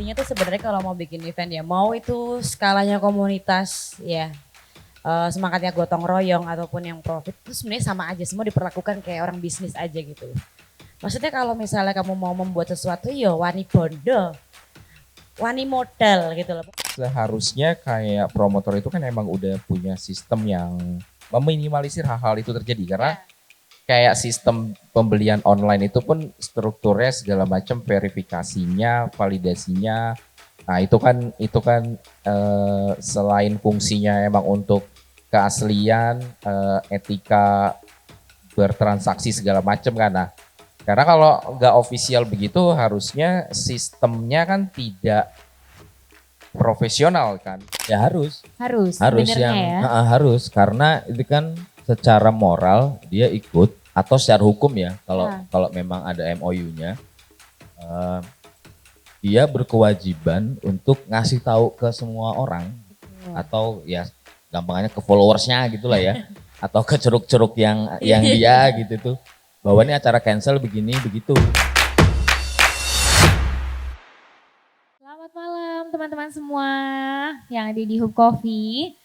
intinya tuh sebenarnya kalau mau bikin event ya mau itu skalanya komunitas ya semangatnya gotong royong ataupun yang profit itu sebenarnya sama aja, semua diperlakukan kayak orang bisnis aja gitu. Maksudnya kalau misalnya kamu mau membuat sesuatu ya wani bondo, wani modal gitu loh. Seharusnya kayak promotor itu kan emang udah punya sistem yang meminimalisir hal-hal itu terjadi karena kayak sistem pembelian online itu pun strukturnya segala macam verifikasinya, validasinya. Nah, itu kan selain fungsinya emang untuk keaslian, etika bertransaksi segala macam kan. Nah, karena kalau nggak official begitu harusnya sistemnya kan tidak profesional kan. Ya harus Harus yang sebenarnya ya. harus karena itu kan secara moral dia ikut atau secara hukum ya kalau memang ada MOU-nya dia berkewajiban untuk ngasih tahu ke semua orang atau ya gampangnya ke followersnya gitulah ya atau ke ceruk-ceruk yang dia gitu tuh bahwa ini acara cancel begini begitu. Selamat malam teman-teman semua yang ada di Hub Coffee.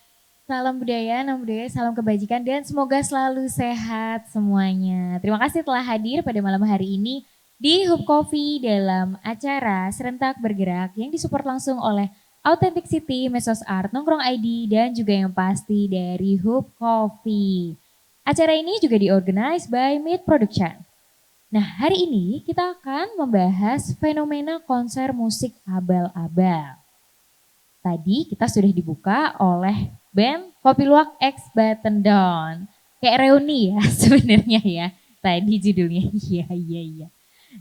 Salam budaya, nama budaya, salam kebajikan dan semoga selalu sehat semuanya. Terima kasih telah hadir pada malam hari ini di Hub Coffee dalam acara Serentak Bergerak yang disupport langsung oleh Authentic City, Mesos Art, Nongkrong ID dan juga yang pasti dari Hub Coffee. Acara ini juga diorganize by Mid Production. Nah, hari ini kita akan membahas fenomena konser musik abal-abal. Tadi kita sudah dibuka oleh band Kopi Luwak X Button Down. Kayak reuni ya sebenarnya ya. Tadi judulnya, iya.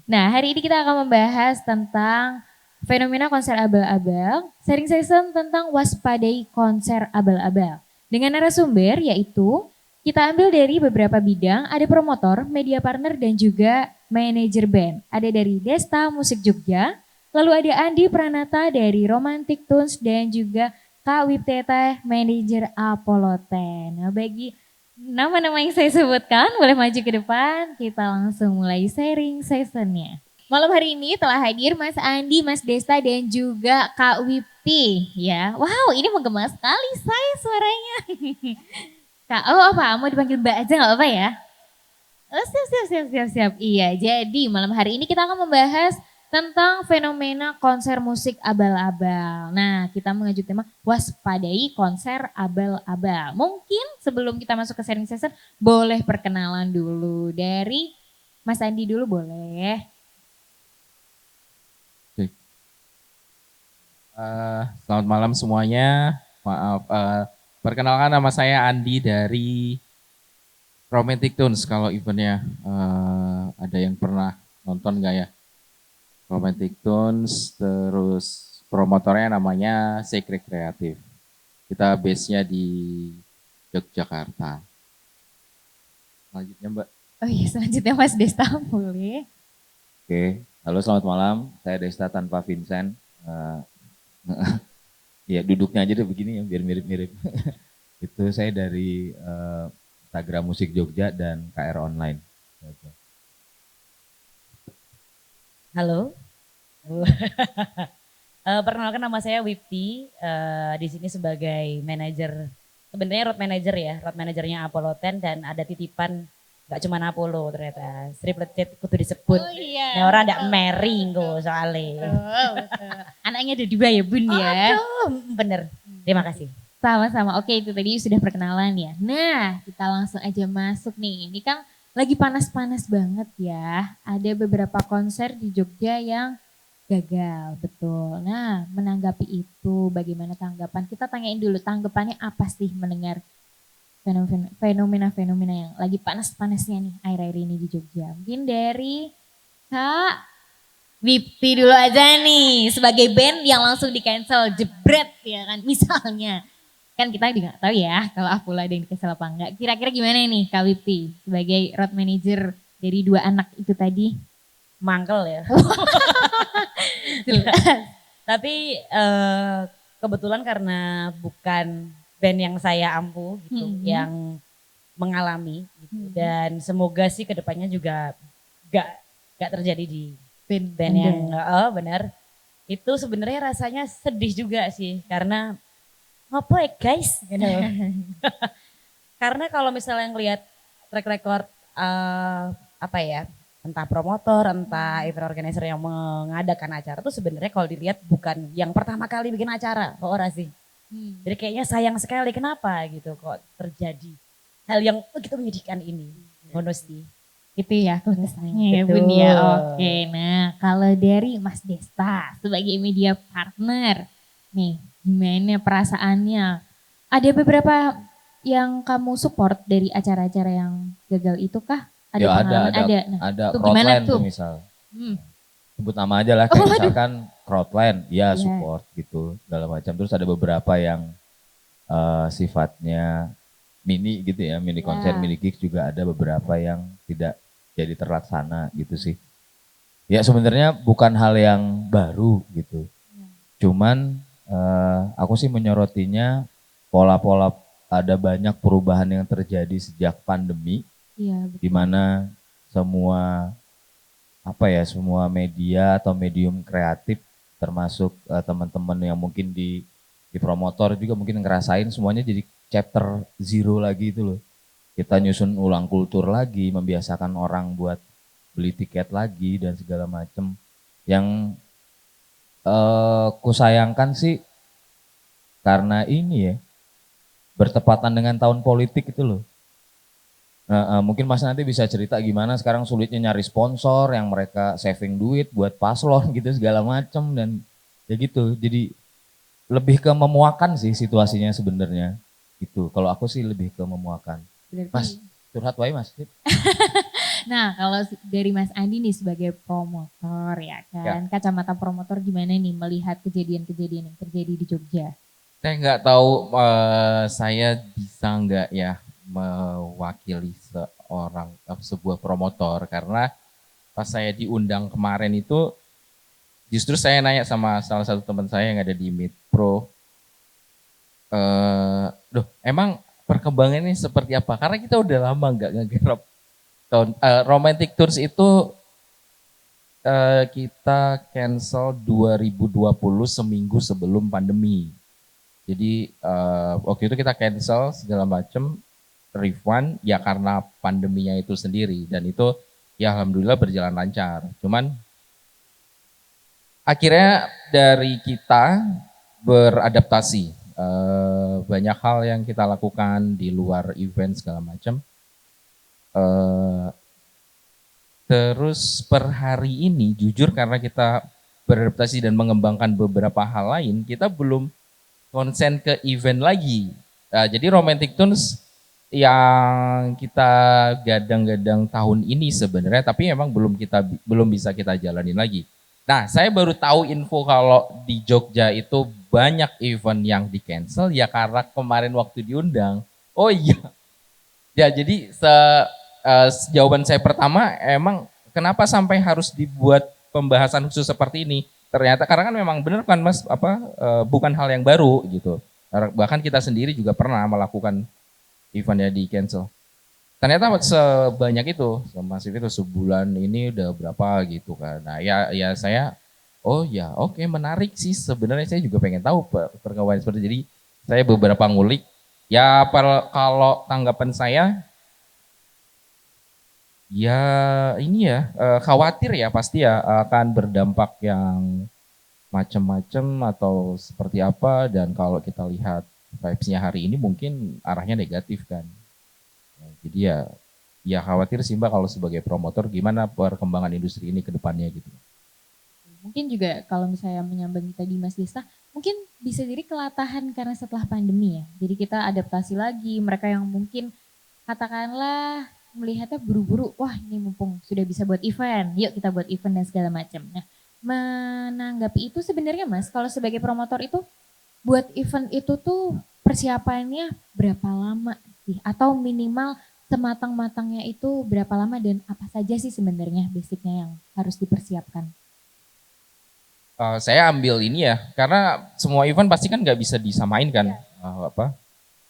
Nah, hari ini kita akan membahas tentang fenomena konser abal-abal, sharing session tentang waspadai konser abal-abal. Dengan narasumber yaitu kita ambil dari beberapa bidang, ada promotor, media partner, dan juga manajer band. Ada dari Desta Musik Jogja, lalu ada Andi Pranata dari Romantic Tunes, dan juga Kak Wipteta, manajer Apollo 10. Nah, bagi nama-nama yang saya sebutkan, boleh maju ke depan, kita langsung mulai sharing sessionnya. Malam hari ini telah hadir Mas Andi, Mas Desta, dan juga Kak Wipti. Ya, wow, ini menggema sekali saya suaranya. Kak, oh apa? Mau dipanggil Mbak aja nggak apa-apa ya? Oh, siap. Iya, jadi malam hari ini kita akan membahas tentang fenomena konser musik abal-abal. Nah, kita mengajuk tema waspadai konser abal-abal. Mungkin sebelum kita masuk ke sharing session, boleh perkenalan dulu dari Mas Andi dulu boleh. Selamat malam semuanya. Maaf, perkenalkan nama saya Andi dari Romantic Tunes. Kalau eventnya ada yang pernah nonton nggak ya? Romantic Tunes, terus promotornya namanya Secret Creative. Kita base-nya di Yogyakarta. Selanjutnya Mbak. Oh iya, selanjutnya Mas Desta boleh. Oke, halo selamat malam, saya Desta tanpa Vincent. Ya duduknya aja deh begini ya biar mirip-mirip. Itu saya dari Instagram Musik Jogja dan KR Online. Halo. Perkenalkan nama saya Wipti, di sini sebagai manajer, sebenarnya road manager ya, road manajernya Apollo 10 dan ada titipan gak cuma Apollo ternyata, Triplet kudu disebut. Oh iya. Nah orang ndak Mary engko soalnya. Anaknya ada dua ya Bun ya? Aduh, bener. Terima kasih. Sama-sama, oke itu tadi sudah perkenalan ya. Nah kita langsung aja masuk nih, ini kan lagi panas-panas banget ya. Ada beberapa konser di Jogja yang gagal, betul. Nah menanggapi itu bagaimana tanggapan? Kita tanyain dulu tanggapannya apa sih mendengar fenomena-fenomena yang lagi panas-panasnya nih akhir-akhir ini di Jogja. Mungkin dari Kak Wipti dulu aja nih sebagai band yang langsung di cancel jebret ya kan misalnya. Kan kita juga nggak tahu ya kalau Apollo ada yang di cancel apa enggak. Kira-kira gimana nih Kak Wipti sebagai road manager dari dua anak itu tadi? Mangkel ya. Tapi kebetulan karena bukan band yang saya ampu gitu, yang mengalami gitu. Dan semoga sih kedepannya juga gak terjadi di band yang benar. Itu sebenarnya rasanya sedih juga sih karena ngopo ya guys gitu. Karena kalau misalnya ngelihat track record apa ya, entah promotor, entah event organizer yang mengadakan acara tuh sebenarnya kalau dilihat bukan yang pertama kali bikin acara, kok ora sih. Jadi kayaknya sayang sekali kenapa gitu kok terjadi hal yang begitu menyedihkan ini. Bonus sih. Itu ya keresahannya ya Bun ya. Oke, nah kalau dari Mas Desta sebagai media partner, nih gimana perasaannya? Ada beberapa yang kamu support dari acara-acara yang gagal itu kah? Ada Ya pengalaman? Ada. Nah, ada tuh gimana Crowdland tuh? tuh misal. Hmm. Sebut nama aja lah, Oh, kayak waduh. misalkan Crowdland, ya Iya. support gitu, segala macam. Terus ada beberapa yang sifatnya mini gitu ya, mini konser, Ya. mini gigs juga ada beberapa yang tidak jadi terlaksana gitu sih. Ya sebenarnya bukan hal yang baru gitu. Cuman aku sih menyorotinya pola-pola, ada banyak perubahan yang terjadi sejak pandemi, Iya, di betul. mana semua semua media atau medium kreatif termasuk teman-teman yang mungkin di promotor juga mungkin ngerasain semuanya jadi chapter zero lagi itu loh. Kita nyusun ulang kultur lagi, membiasakan orang buat beli tiket lagi dan segala macem. Yang kusayangkan sih karena ini ya, bertepatan dengan tahun politik itu loh. Mungkin Mas nanti bisa cerita gimana sekarang sulitnya nyari sponsor yang mereka saving duit buat paslon gitu segala macem dan ya gitu. Jadi lebih ke memuakan sih situasinya sebenarnya. Gitu. Kalau aku sih lebih ke memuakan. Berarti. Mas, curhat wae Mas. Nah, kalau dari Mas Andi nih sebagai promotor ya kan, kacamata promotor gimana nih melihat kejadian-kejadian yang terjadi di Jogja? Saya nggak tahu saya bisa nggak ya mewakili sebuah promotor karena pas saya diundang kemarin itu justru saya nanya sama salah satu teman saya yang ada di Midpro, emang perkembangannya seperti apa? Karena kita udah lama nggak ngegarap Romantic Tours itu kita cancel 2020 seminggu sebelum pandemi. Jadi waktu itu kita cancel segala macam, refund ya karena pandeminya itu sendiri dan itu ya alhamdulillah berjalan lancar. Cuman akhirnya dari kita beradaptasi, banyak hal yang kita lakukan di luar event segala macam. Terus per hari ini jujur karena kita beradaptasi dan mengembangkan beberapa hal lain, kita belum konsen ke event lagi. Jadi Romantic Tunes yang kita gadang-gadang tahun ini sebenarnya, tapi memang belum bisa kita jalanin lagi. Nah, saya baru tahu info kalau di Jogja itu banyak event yang di cancel ya karena kemarin waktu diundang. Oh iya. Ya, jadi jawaban saya pertama emang kenapa sampai harus dibuat pembahasan khusus seperti ini? Ternyata karena kan memang benar kan Mas bukan hal yang baru gitu. Bahkan kita sendiri juga pernah melakukan eventnya di cancel. Ternyata sebanyak itu, semasif itu sebulan ini udah berapa gitu kan. Nah ya saya, oh ya oke, menarik sih sebenarnya saya juga pengen tahu perkembangan seperti itu. Jadi saya beberapa ngulik. Ya kalau tanggapan saya, ya ini ya khawatir ya pasti ya akan berdampak yang macam-macam atau seperti apa dan kalau kita lihat vibes-nya hari ini mungkin arahnya negatif kan. Jadi ya khawatir sih Mbak kalau sebagai promotor gimana perkembangan industri ini ke depannya gitu. Mungkin juga kalau misalnya menyambung tadi Mas Desta, mungkin bisa jadi kelatahan karena setelah pandemi ya. Jadi kita adaptasi lagi, mereka yang mungkin katakanlah melihatnya buru-buru, wah ini mumpung sudah bisa buat event, yuk kita buat event dan segala macam. Nah, menanggapi itu sebenarnya Mas, kalau sebagai promotor itu buat event itu tuh persiapannya berapa lama sih? Atau minimal sematang-matangnya itu berapa lama dan apa saja sih sebenarnya basicnya yang harus dipersiapkan? Saya ambil ini ya, karena semua event pasti kan nggak bisa disamain kan.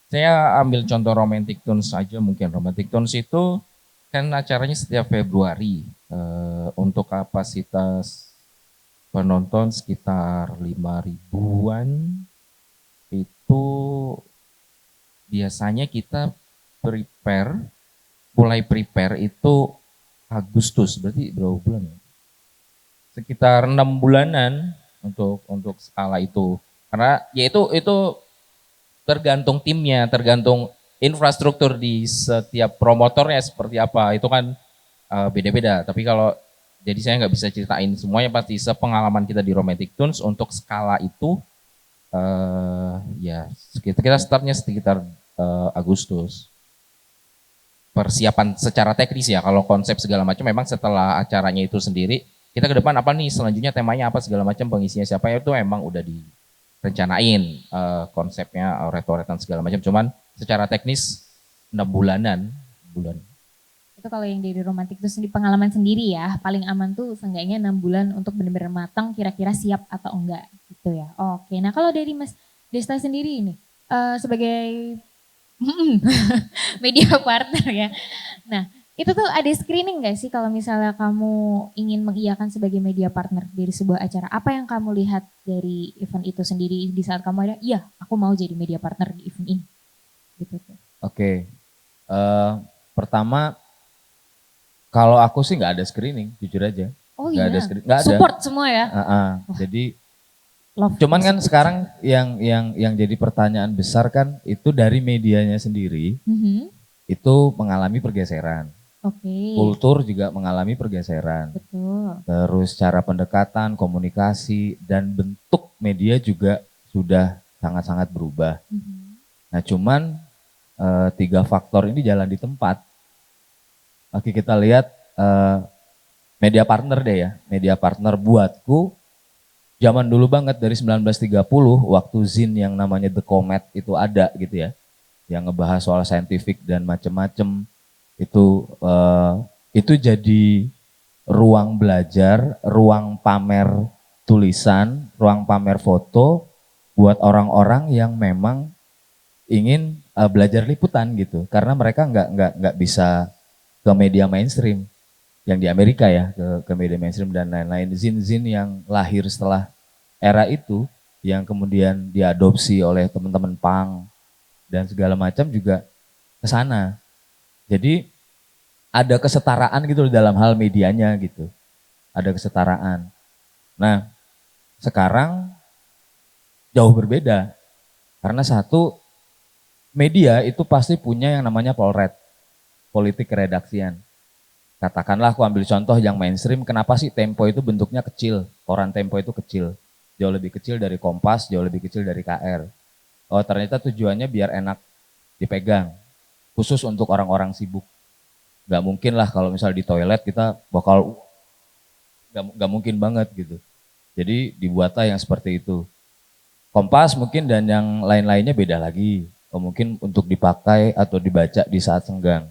Saya ambil contoh Romantic Tunes aja mungkin. Romantic Tunes itu kan acaranya setiap Februari untuk kapasitas penonton sekitar 5 ribuan. Itu biasanya kita mulai prepare itu Agustus, berarti berapa bulan ya? Sekitar 6 bulanan untuk skala itu. Karena ya itu tergantung timnya, tergantung infrastruktur di setiap promotornya seperti apa. Itu kan beda-beda. Tapi kalau jadi saya nggak bisa ceritain semuanya, pasti sepengalaman kita di Romantic Tunes untuk skala itu ya kita startnya sekitar Agustus. Persiapan secara teknis ya, kalau konsep segala macam memang setelah acaranya itu sendiri, kita ke depan apa nih selanjutnya, temanya apa segala macam, pengisinya siapa, itu emang udah direncanain konsepnya, retoretan segala macam. Cuman secara teknis 6 bulan. Itu kalau yang dari romantik itu sendiri pengalaman sendiri ya, paling aman tuh seenggaknya 6 bulan untuk benar-benar matang kira-kira siap atau enggak gitu ya. Oke, nah kalau dari Mas Desta sendiri ini sebagai media partner ya. Nah itu tuh ada screening gak sih kalau misalnya kamu ingin mengiyakan sebagai media partner dari sebuah acara? Apa yang kamu lihat dari event itu sendiri di saat kamu ada, iya aku mau jadi media partner di event ini. Gitu tuh. Oke. Pertama, kalau aku sih nggak ada screening, jujur aja. Oh Nggak iya, ada nggak ada. support semua ya. Jadi Love cuman kan support. sekarang yang jadi pertanyaan besar kan itu dari medianya sendiri itu mengalami pergeseran. Oke. Kultur juga mengalami pergeseran. Betul. Terus cara pendekatan, komunikasi dan bentuk media juga sudah sangat-sangat berubah. Nah cuman 3 faktor ini jalan di tempat. Oke, kita lihat media partner deh ya. Media partner buatku zaman dulu banget dari 1930 waktu zin yang namanya The Comet itu ada gitu ya. Yang ngebahas soal saintifik dan macem-macem. Itu jadi ruang belajar, ruang pamer tulisan, ruang pamer foto buat orang-orang yang memang ingin belajar liputan gitu. Karena mereka nggak bisa ke media mainstream yang di Amerika ya, ke media mainstream dan lain-lain. Zin-zin yang lahir setelah era itu yang kemudian diadopsi oleh teman-teman punk dan segala macam juga ke sana. Jadi ada kesetaraan gitu dalam hal medianya gitu. Ada kesetaraan. Nah, sekarang jauh berbeda. Karena satu, media itu pasti punya yang namanya polred, politik keredaksian. Katakanlah aku ambil contoh yang mainstream, kenapa sih Tempo itu bentuknya kecil, koran Tempo itu kecil. Jauh lebih kecil dari Kompas, jauh lebih kecil dari KR. Oh ternyata tujuannya biar enak dipegang, khusus untuk orang-orang sibuk. Gak mungkin lah kalau misal di toilet kita bakal, gak mungkin banget gitu. Jadi dibuatlah yang seperti itu. Kompas mungkin dan yang lain-lainnya beda lagi. Mungkin untuk dipakai atau dibaca di saat senggang.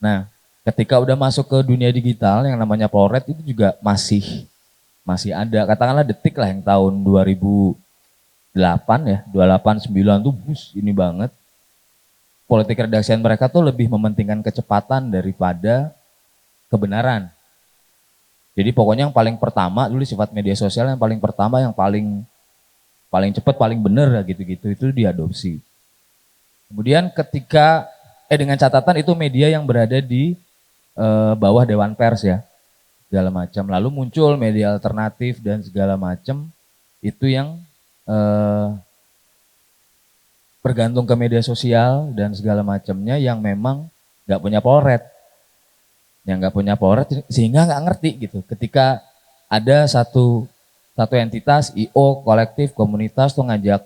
Nah ketika udah masuk ke dunia digital yang namanya polred itu juga masih ada. Katakanlah Detik lah yang tahun 2008 ya, 28, 9 tuh ini banget. Politik redaksian mereka tuh lebih mementingkan kecepatan daripada kebenaran. Jadi pokoknya yang paling pertama dulu sifat media sosial yang paling pertama, yang paling cepat, paling benar gitu-gitu itu diadopsi. Kemudian ketika dengan catatan itu media yang berada di bawah Dewan Pers ya, segala macam. Lalu muncul media alternatif dan segala macam itu yang bergantung ke media sosial dan segala macamnya yang memang nggak punya polred, sehingga nggak ngerti gitu. Ketika ada satu entitas, IO, kolektif, komunitas tuh ngajak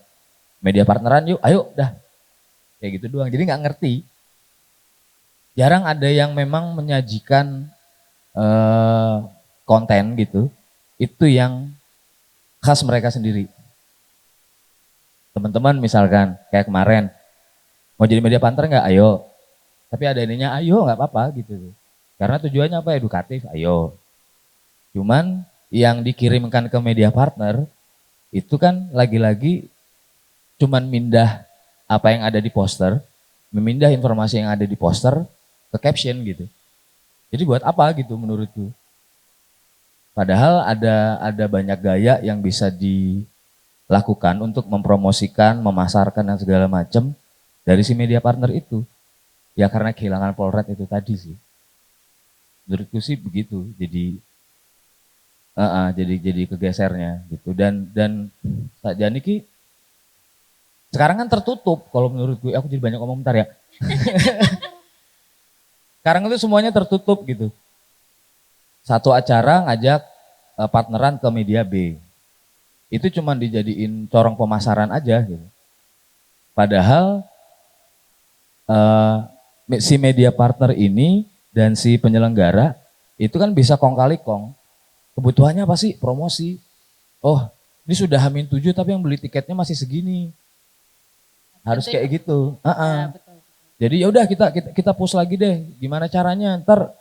media partneran, yuk, ayo, dah, kayak gitu doang. Jadi nggak ngerti. Jarang ada yang memang menyajikan konten gitu, itu yang khas mereka sendiri. Teman-teman misalkan kayak kemarin, mau jadi media partner nggak? Ayo. Tapi ada ininya, ayo nggak apa-apa gitu. Karena tujuannya apa? Edukatif, ayo. Cuman yang dikirimkan ke media partner, itu kan lagi-lagi cuman mindah apa yang ada di poster, memindah informasi yang ada di poster ke caption gitu. Jadi buat apa gitu menurutku? Padahal ada banyak gaya yang bisa dilakukan untuk mempromosikan, memasarkan dan segala macam dari si media partner itu. Ya karena kehilangan Polred itu tadi sih. Menurutku sih begitu. Jadi kegesernya gitu. Dan Kak Janiki sekarang kan tertutup kalau menurutku. Aku jadi banyak ngomong bentar ya. Sekarang itu semuanya tertutup gitu. Satu acara ngajak partneran ke media B. Itu cuma dijadiin corong pemasaran aja gitu. Padahal si media partner ini dan si penyelenggara itu kan bisa kong kali kong. Kebutuhannya apa sih? Promosi. Oh, ini sudah H-7 tapi yang beli tiketnya masih segini. Harus kayak gitu. Ya, betul. Jadi ya udah kita push lagi deh. Gimana caranya? Ntar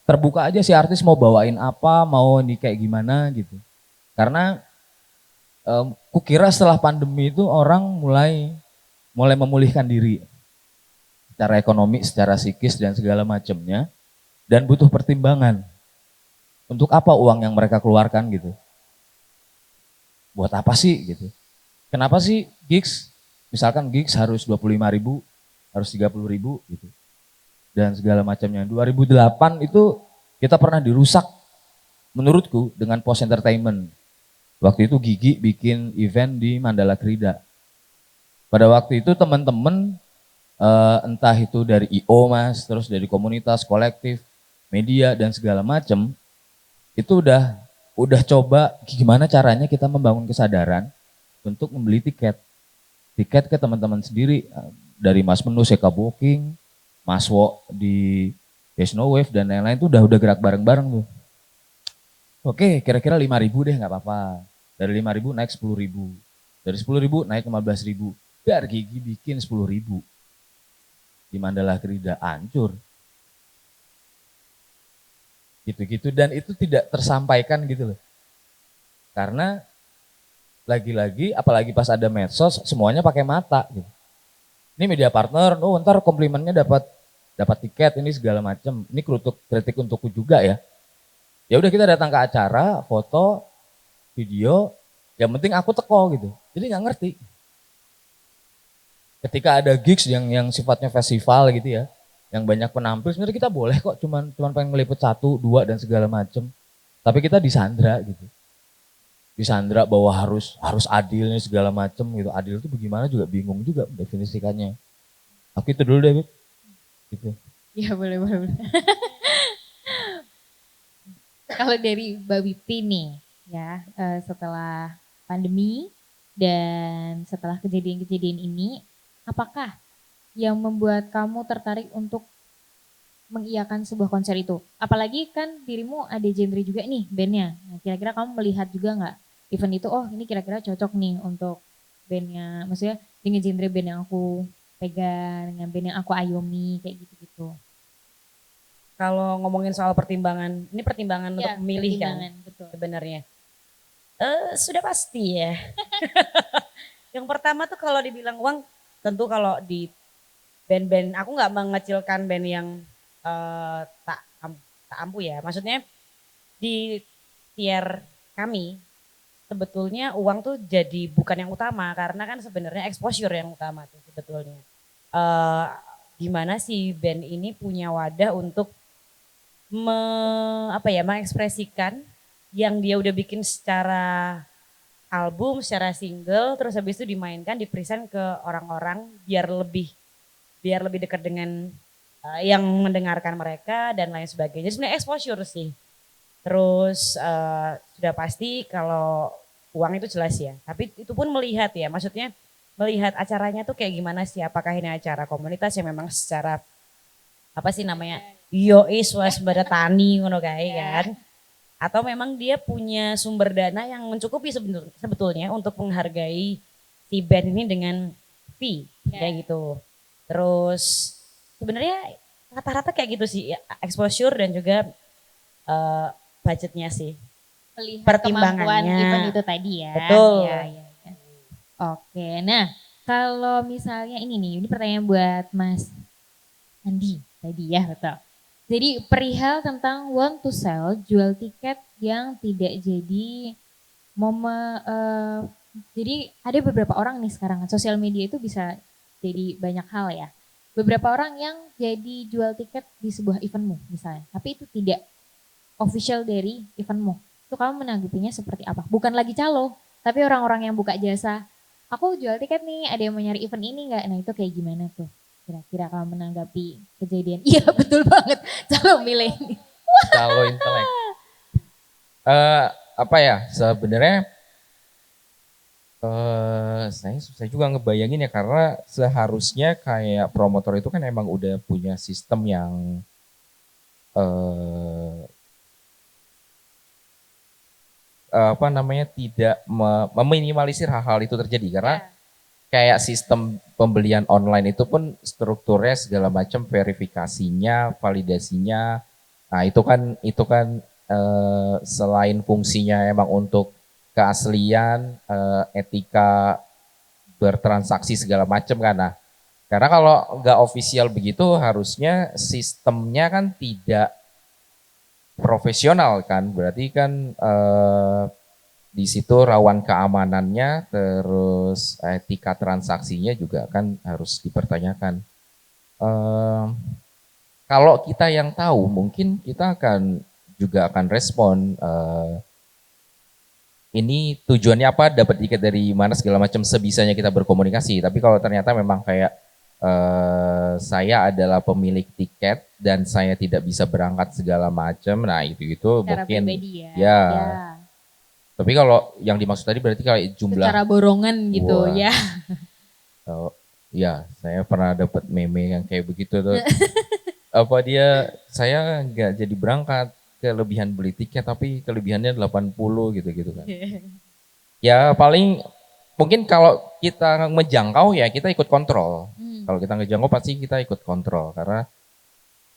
terbuka aja si artis mau bawain apa, mau ini kayak gimana gitu. Karena kukira setelah pandemi itu orang mulai memulihkan diri secara ekonomi, secara psikis dan segala macamnya, dan butuh pertimbangan. Untuk apa uang yang mereka keluarkan gitu? Buat apa sih gitu? Kenapa sih gigs? Misalkan gigs harus 25.000, harus 30.000 gitu. Dan segala macamnya. 2008 itu kita pernah dirusak menurutku dengan Post Entertainment. Waktu itu Gigi bikin event di Mandala Krida. Pada waktu itu teman-teman entah itu dari IO mas, terus dari komunitas, kolektif, media dan segala macam itu udah coba gimana caranya kita membangun kesadaran untuk membeli tiket ke teman-teman sendiri, dari Mas Menu Seka Booking, Mas Wo di Snow Wave dan lain-lain itu udah gerak bareng-bareng tuh. Oke, kira-kira 5.000 deh nggak apa-apa. Dari 5.000 naik 10.000. Dari 10.000 naik 15.000. Biar Gigi bikin 10.000. Di Mandala Krida hancur. Gitu-gitu dan itu tidak tersampaikan gitu loh. Karena lagi-lagi apalagi pas ada medsos semuanya pakai mata gitu. Ini media partner, oh ntar komplimennya dapat tiket ini segala macam. Ini kritik untukku juga ya. Ya udah kita datang ke acara, foto, video, yang penting aku teko gitu. Jadi nggak ngerti. Ketika ada gigs yang sifatnya festival gitu ya, yang banyak penampil, sebenarnya kita boleh kok cuman pengen ngeliput 1, 2 dan segala macam. Tapi kita disandra gitu. Disandra bahwa harus adilnya segala macam gitu. Adil itu bagaimana juga bingung juga definisikannya. Aku itu dulu deh, Beb. Gitu. Ya boleh. Kalau dari Mbak Wipti nih ya, setelah pandemi dan setelah kejadian-kejadian ini, apakah yang membuat kamu tertarik untuk mengiyakan sebuah konser itu? Apalagi kan dirimu ada genre juga nih bandnya. Nah, kira-kira kamu melihat juga nggak event itu, oh ini kira-kira cocok nih untuk bandnya, maksudnya dengan genre band yang aku pegang, dengan band yang aku ayomi, kayak gitu-gitu. Kalau ngomongin soal pertimbangan, ini pertimbangan untuk memilih kan betul. sebenarnya. Sudah pasti ya. Yang pertama tuh kalau dibilang uang, tentu kalau di band-band, aku nggak mengecilkan band yang tak ampuh ya. Maksudnya di tier kami sebetulnya uang tuh jadi bukan yang utama karena kan sebenarnya exposure yang utama tuh sebetulnya. Gimana sih band ini punya wadah untuk mengekspresikan yang dia udah bikin secara album, secara single, terus habis itu dimainkan, dipresent ke orang-orang biar lebih dekat dengan yang mendengarkan mereka dan lain sebagainya. Sebenarnya exposure sih. Terus sudah pasti kalau uang itu jelas ya. Tapi itu pun melihat ya, maksudnya melihat acaranya tuh kayak gimana sih. Apakah ini acara komunitas yang memang secara swasembada tani ngono kae kan. Atau memang dia punya sumber dana yang mencukupi sebetulnya untuk menghargai si band ini dengan fee kayak gitu. Terus sebenarnya rata-rata kayak gitu sih, exposure dan juga budgetnya sih. Melihat pertimbangannya. Kemampuan event itu tadi ya. Betul. Ya. Oke, nah kalau misalnya ini pertanyaan buat Mas Andi tadi ya, betul. Jadi perihal tentang want to sell, jual tiket yang tidak jadi jadi ada beberapa orang nih sekarang sosial media itu bisa jadi banyak hal ya. Beberapa orang yang jadi jual tiket di sebuah eventmu misalnya, tapi itu tidak official dari eventmu. Itu kamu menanggapinya seperti apa? Bukan lagi calo, tapi orang-orang yang buka jasa. Aku jual tiket nih, ada yang mau nyari event ini nggak? Nah itu kayak gimana tuh? Kira-kira kamu menanggapi kejadian? Iya betul banget, calo milenial. Kalau intelek. Apa ya, sebenarnya saya susah juga ngebayangin ya, karena seharusnya kayak promotor itu kan emang udah punya sistem yang apa namanya, tidak meminimalisir hal-hal itu terjadi, karena kayak sistem pembelian online itu pun strukturnya segala macam, verifikasinya, validasinya, nah itu kan selain fungsinya emang untuk keaslian, etika bertransaksi segala macam kan. Nah, karena kalau nggak official begitu harusnya sistemnya kan tidak profesional kan, berarti kan di situ rawan keamanannya, terus etika transaksinya juga kan harus dipertanyakan. Kalau kita yang tahu mungkin kita juga akan respon, ini tujuannya apa, dapat tiket dari mana segala macam, sebisanya kita berkomunikasi. Tapi kalau ternyata memang kayak saya adalah pemilik tiket dan saya tidak bisa berangkat segala macam, nah itu Secara mungkin pribadi ya. ya. Tapi kalau yang dimaksud tadi berarti kayak jumlah Secara borongan gitu. Wah. Ya. Ya, saya pernah dapat meme yang kayak begitu tuh. Saya nggak jadi berangkat, kelebihan beli tiket tapi kelebihannya 80 gitu kan. Ya paling mungkin kalau kita menjangkau ya kita ikut kontrol. Kalau kita ngejangkau pasti kita ikut kontrol, karena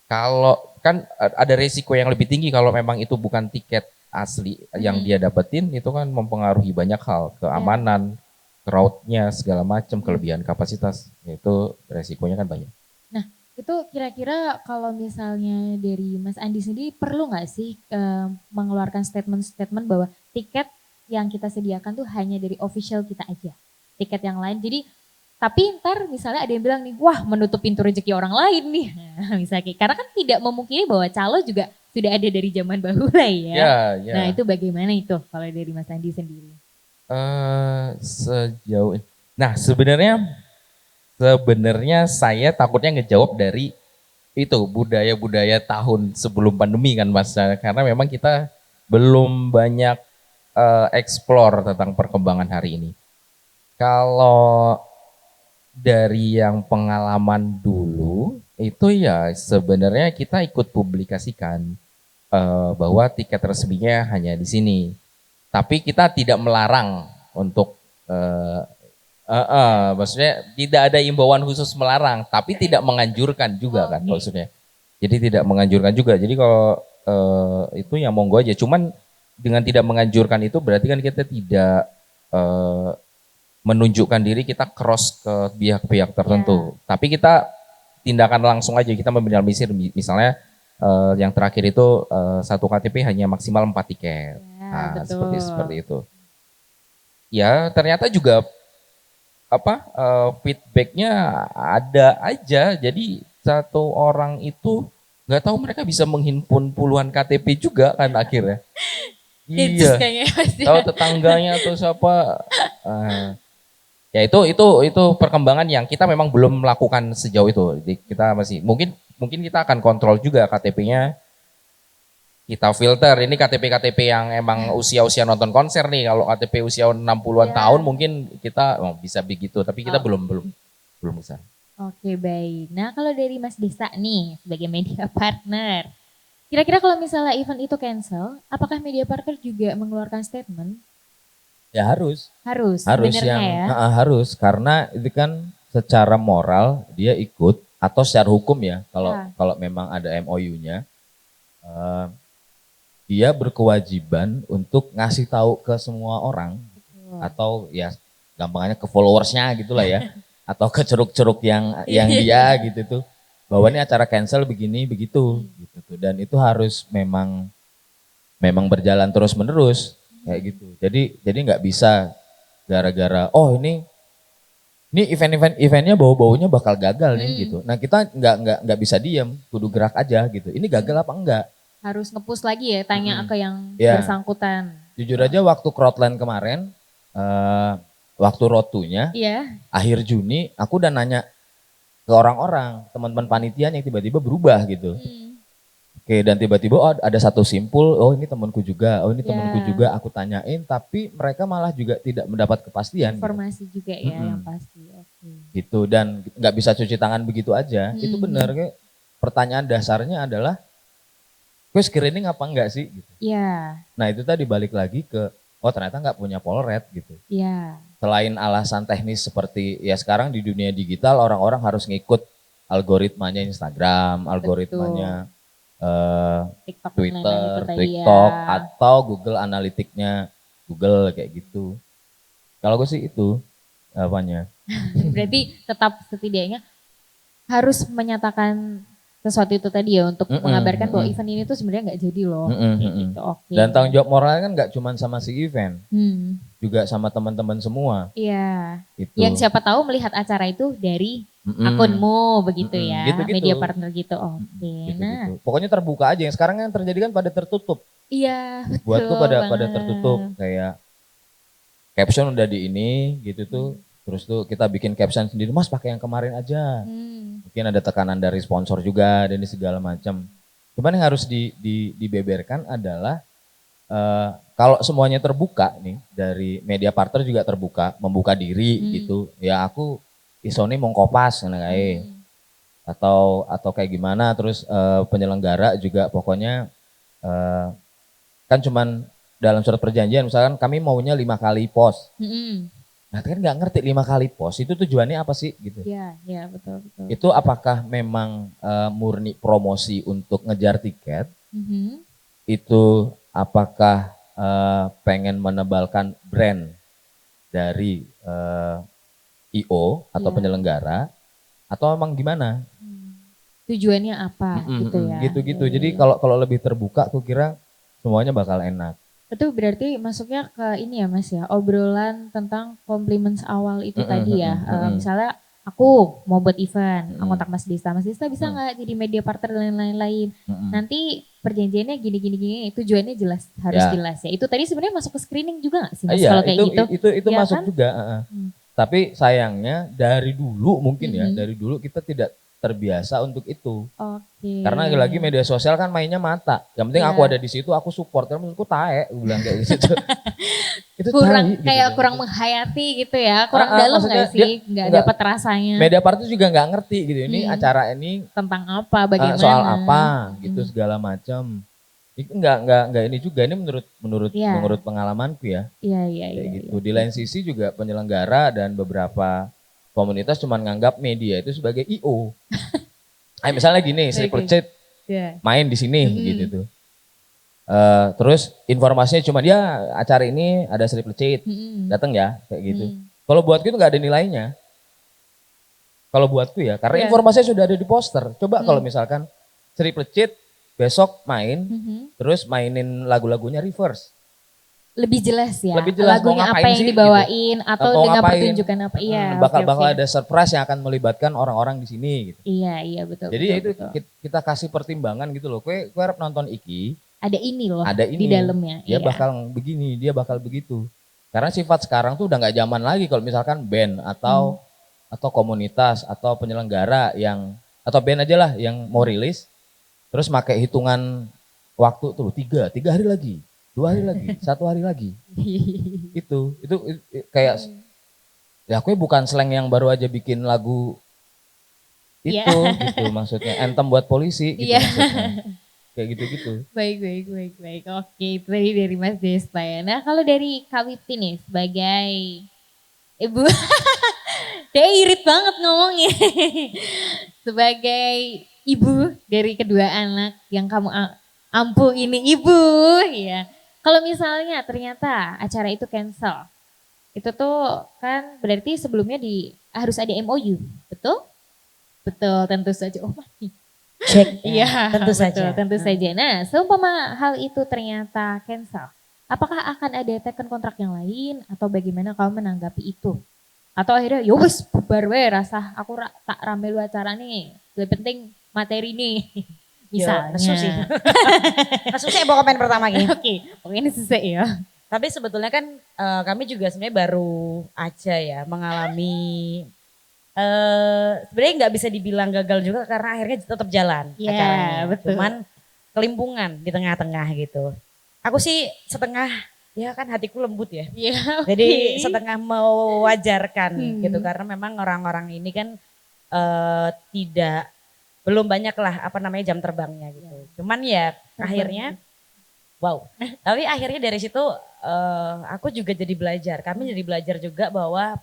kalau kan ada resiko yang lebih tinggi kalau memang itu bukan tiket asli yang dia dapetin, itu kan mempengaruhi banyak hal, keamanan, crowdnya segala macam, kelebihan kapasitas, itu resikonya kan banyak. Nah itu kira-kira kalau misalnya dari Mas Andi sendiri perlu nggak sih mengeluarkan statement-statement bahwa tiket yang kita sediakan tuh hanya dari official kita aja, tiket yang lain. Jadi tapi ntar misalnya ada yang bilang nih, wah menutup pintu rezeki orang lain nih. Nah, misalnya karena kan tidak memungkiri bahwa calo juga sudah ada dari zaman bahula ya. Nah itu bagaimana itu kalau dari Mas Andi sendiri? Sejauh ini, nah sebenarnya saya takutnya ngejawab dari itu budaya-budaya tahun sebelum pandemi kan Mas, karena memang kita belum banyak explore tentang perkembangan hari ini. Kalau dari yang pengalaman dulu itu ya sebenarnya kita ikut publikasikan bahwa tiket resminya hanya di sini. Tapi kita tidak melarang untuk maksudnya tidak ada imbauan khusus melarang, tapi tidak menganjurkan juga kan maksudnya. Jadi tidak menganjurkan juga. Jadi kalau itu ya monggo aja. Cuman dengan tidak menganjurkan itu berarti kan kita tidak menunjukkan diri kita cross ke pihak-pihak tertentu. Tapi kita tindakan langsung aja, kita meminimalisir. Misalnya yang terakhir itu satu KTP hanya maksimal 4 tiket. Nah, seperti itu. Ya ternyata juga feedbacknya ada aja. Jadi satu orang itu nggak tahu mereka bisa menghimpun puluhan KTP juga kan akhirnya. Iya. Tahu tetangganya atau siapa. Ya itu perkembangan yang kita memang belum melakukan sejauh itu. Jadi kita masih mungkin kita akan kontrol juga KTP-nya. Kita filter, ini KTP yang emang usia-usia nonton konser nih. Kalau KTP usia 60-an tahun mungkin kita bisa begitu, tapi kita belum bisa. Oke baik. Nah kalau dari Mas Desa nih sebagai media partner, kira-kira kalau misalnya event itu cancel, apakah media partner juga mengeluarkan statement? Ya harus sebenarnya ya. Harus, karena itu kan secara moral dia ikut, atau secara hukum ya kalau memang ada MOU-nya, dia berkewajiban untuk ngasih tahu ke semua orang. Atau ya gampangnya ke followersnya gitulah ya, atau ke ceruk-ceruk yang dia gitu tuh, bahwa ini acara cancel begini begitu gitu tuh. Dan itu harus memang berjalan terus menerus kayak gitu. Jadi nggak bisa gara-gara oh ini eventnya bau-baunya bakal gagal nih gitu. Nah kita nggak bisa diem, kudu gerak aja gitu. Ini gagal apa enggak? Harus nge-push lagi ya, tanya ke yang Ya. bersangkutan. Jujur aja waktu Crowdland kemarin, waktu road to-nya, Iya. akhir Juni aku udah nanya ke orang-orang, teman-teman panitia yang tiba-tiba berubah gitu. Oke, dan tiba-tiba oh ada satu simpul, oh ini temanku juga, oh ini temanku Ya. juga, aku tanyain, tapi mereka malah juga tidak mendapat kepastian. Informasi juga ya yang pasti. Oke. Gitu, dan nggak bisa cuci tangan begitu aja. Itu benar, kayak pertanyaan dasarnya adalah, gue screening apa enggak sih? Gitu. Iya. Nah itu tadi balik lagi ke, oh ternyata nggak punya polred gitu. Iya. Selain alasan teknis seperti ya sekarang di dunia digital orang-orang harus ngikut algoritmanya Instagram, algoritmanya TikTok, dan lain-lain Twitter, itu tadi TikTok, ya. atau Google Analytics-nya Google kayak gitu. Kalau gue sih itu apanya. Berarti tetap setidaknya harus menyatakan sesuatu itu tadi ya untuk mengabarkan bahwa event ini tuh sebenarnya nggak jadi loh. Kayak gitu. Oke. Dan tanggung jawab moralnya kan nggak cuma sama si event, Hmm. juga sama teman-teman semua. Iya. Itu. Yang siapa tahu melihat acara itu dari akunmu begitu ya, Gitu-gitu. media partner gitu. Oke. Gitu-gitu. Nah, Pokoknya terbuka aja. Yang sekarang yang terjadi kan pada tertutup. iya betul. Buatku pada banget. tertutup, kayak caption udah di ini gitu tuh. Terus tuh kita bikin caption sendiri, Mas pakai yang kemarin aja. Mungkin ada tekanan dari sponsor juga dan ini segala macam. Cuman yang harus dibeberkan adalah kalau semuanya terbuka nih, dari media partner juga terbuka, membuka diri gitu. Ya aku isone mau kopas kayak atau kayak gimana, terus penyelenggara juga pokoknya kan cuman dalam surat perjanjian misalkan kami maunya 5 kali post. Nah kan nggak ngerti 5 kali post itu tujuannya apa sih gitu. Iya betul. Itu apakah memang murni promosi untuk ngejar tiket? Itu apakah pengen menebalkan brand dari IO atau penyelenggara? Atau emang gimana? Tujuannya apa gitu ya. Gitu-gitu. Iya, Jadi iya. kalau lebih terbuka aku kira semuanya bakal enak. Itu berarti masuknya ke ini ya Mas ya, obrolan tentang compliments awal itu tadi ya. Misalnya aku mau buat event, aku kontak Mas Dista bisa nggak jadi media partner dan lain-lain. Nanti perjanjiannya gini, tujuannya jelas, harus jelas ya. Itu tadi sebenarnya masuk ke screening juga nggak sih Mas kalau kayak gitu? Itu Ya masuk kan? juga. Tapi sayangnya dari dulu mungkin ya, dari dulu kita tidak terbiasa untuk itu. Oke. Karena lagi media sosial kan mainnya mata. Yang penting aku ada di situ, aku support. Karena menurutku tae, aku bilang kayak gitu. Itu kurang tai, kayak gitu. kurang menghayati gitu ya, kurang dalam maksudnya nggak sih? Nggak nggak- dapat rasanya Media partner juga nggak ngerti gitu. Ini acara ini tentang apa, bagaimana? soal apa gitu segala macam. Itu nggak ini juga. Ini menurut pengalamanku ya. Iya. Kayak gitu. Di lain sisi juga penyelenggara dan beberapa komunitas cuma nganggap media itu sebagai IO. Misalnya gini, Triple Chat main di sini gitu tuh. Terus informasinya cuma dia acara ini ada Triple Chat, datang ya kayak gitu. Kalau buatku itu nggak ada nilainya. Kalau buatku ya, karena informasinya sudah ada di poster. Coba kalau misalkan Triple Chat besok main, terus mainin lagu-lagunya reverse. Lebih jelas ya. Lebih jelas mau lagunya apa ngapain yang sih, dibawain atau Mau dengan ngapain. pertunjukan apa? Iya. bakal oke. ada surprise yang akan melibatkan orang-orang di sini gitu. Iya betul. Jadi ya itu betul. kita kasih pertimbangan gitu loh. Kue harap nonton iki, Ada ini loh. ada ini di dalamnya. Dia iya. bakal begini, dia bakal begitu. Karena sifat sekarang tuh udah nggak zaman lagi kalau misalkan band atau komunitas atau penyelenggara yang atau band aja lah yang mau rilis terus pakai hitungan waktu tuh 3 hari lagi, 2 hari lagi, 1 hari lagi. itu kayak ya aku bukan slang yang baru aja bikin lagu itu gitu maksudnya anthem buat polisi gitu maksudnya. Kayak gitu-gitu. Baik. Oke, itu tadi dari Mas Desta ya. Nah, kalau dari Kak Wipti nih sebagai ibu, dia irit banget ngomongnya. Sebagai ibu dari kedua anak yang kamu ampuh ini ibu, ya. Kalau misalnya ternyata acara itu cancel, itu tuh kan berarti sebelumnya harus ada MOU, betul? Betul, tentu saja. Oh, mati. Cek. Iya, tentu betul, saja. tentu saja. Nah, seumpama hal itu ternyata cancel, apakah akan ada teken kontrak yang lain atau bagaimana kamu menanggapi itu? Atau akhirnya, ya wes bubar we rasa aku tak rame lu acara nih. Lebih penting materi nih. Misalnya. Nesu sih. Nesu sih mau komen pertama gini. Oke, ini selesai ya. Tapi sebetulnya kan kami juga sebenarnya baru aja ya mengalami sebenarnya nggak bisa dibilang gagal juga karena akhirnya tetap jalan Iya, acaranya. betul. Cuman kelimpungan di tengah-tengah gitu. Aku sih setengah ya kan hatiku lembut ya. Iya. Jadi setengah mewajarkan gitu Hmm. karena memang orang-orang ini kan tidak belum banyak lah apa namanya jam terbangnya gitu. Cuman ya akhirnya wow. Tapi akhirnya dari situ aku juga jadi belajar. Kami jadi belajar juga bahwa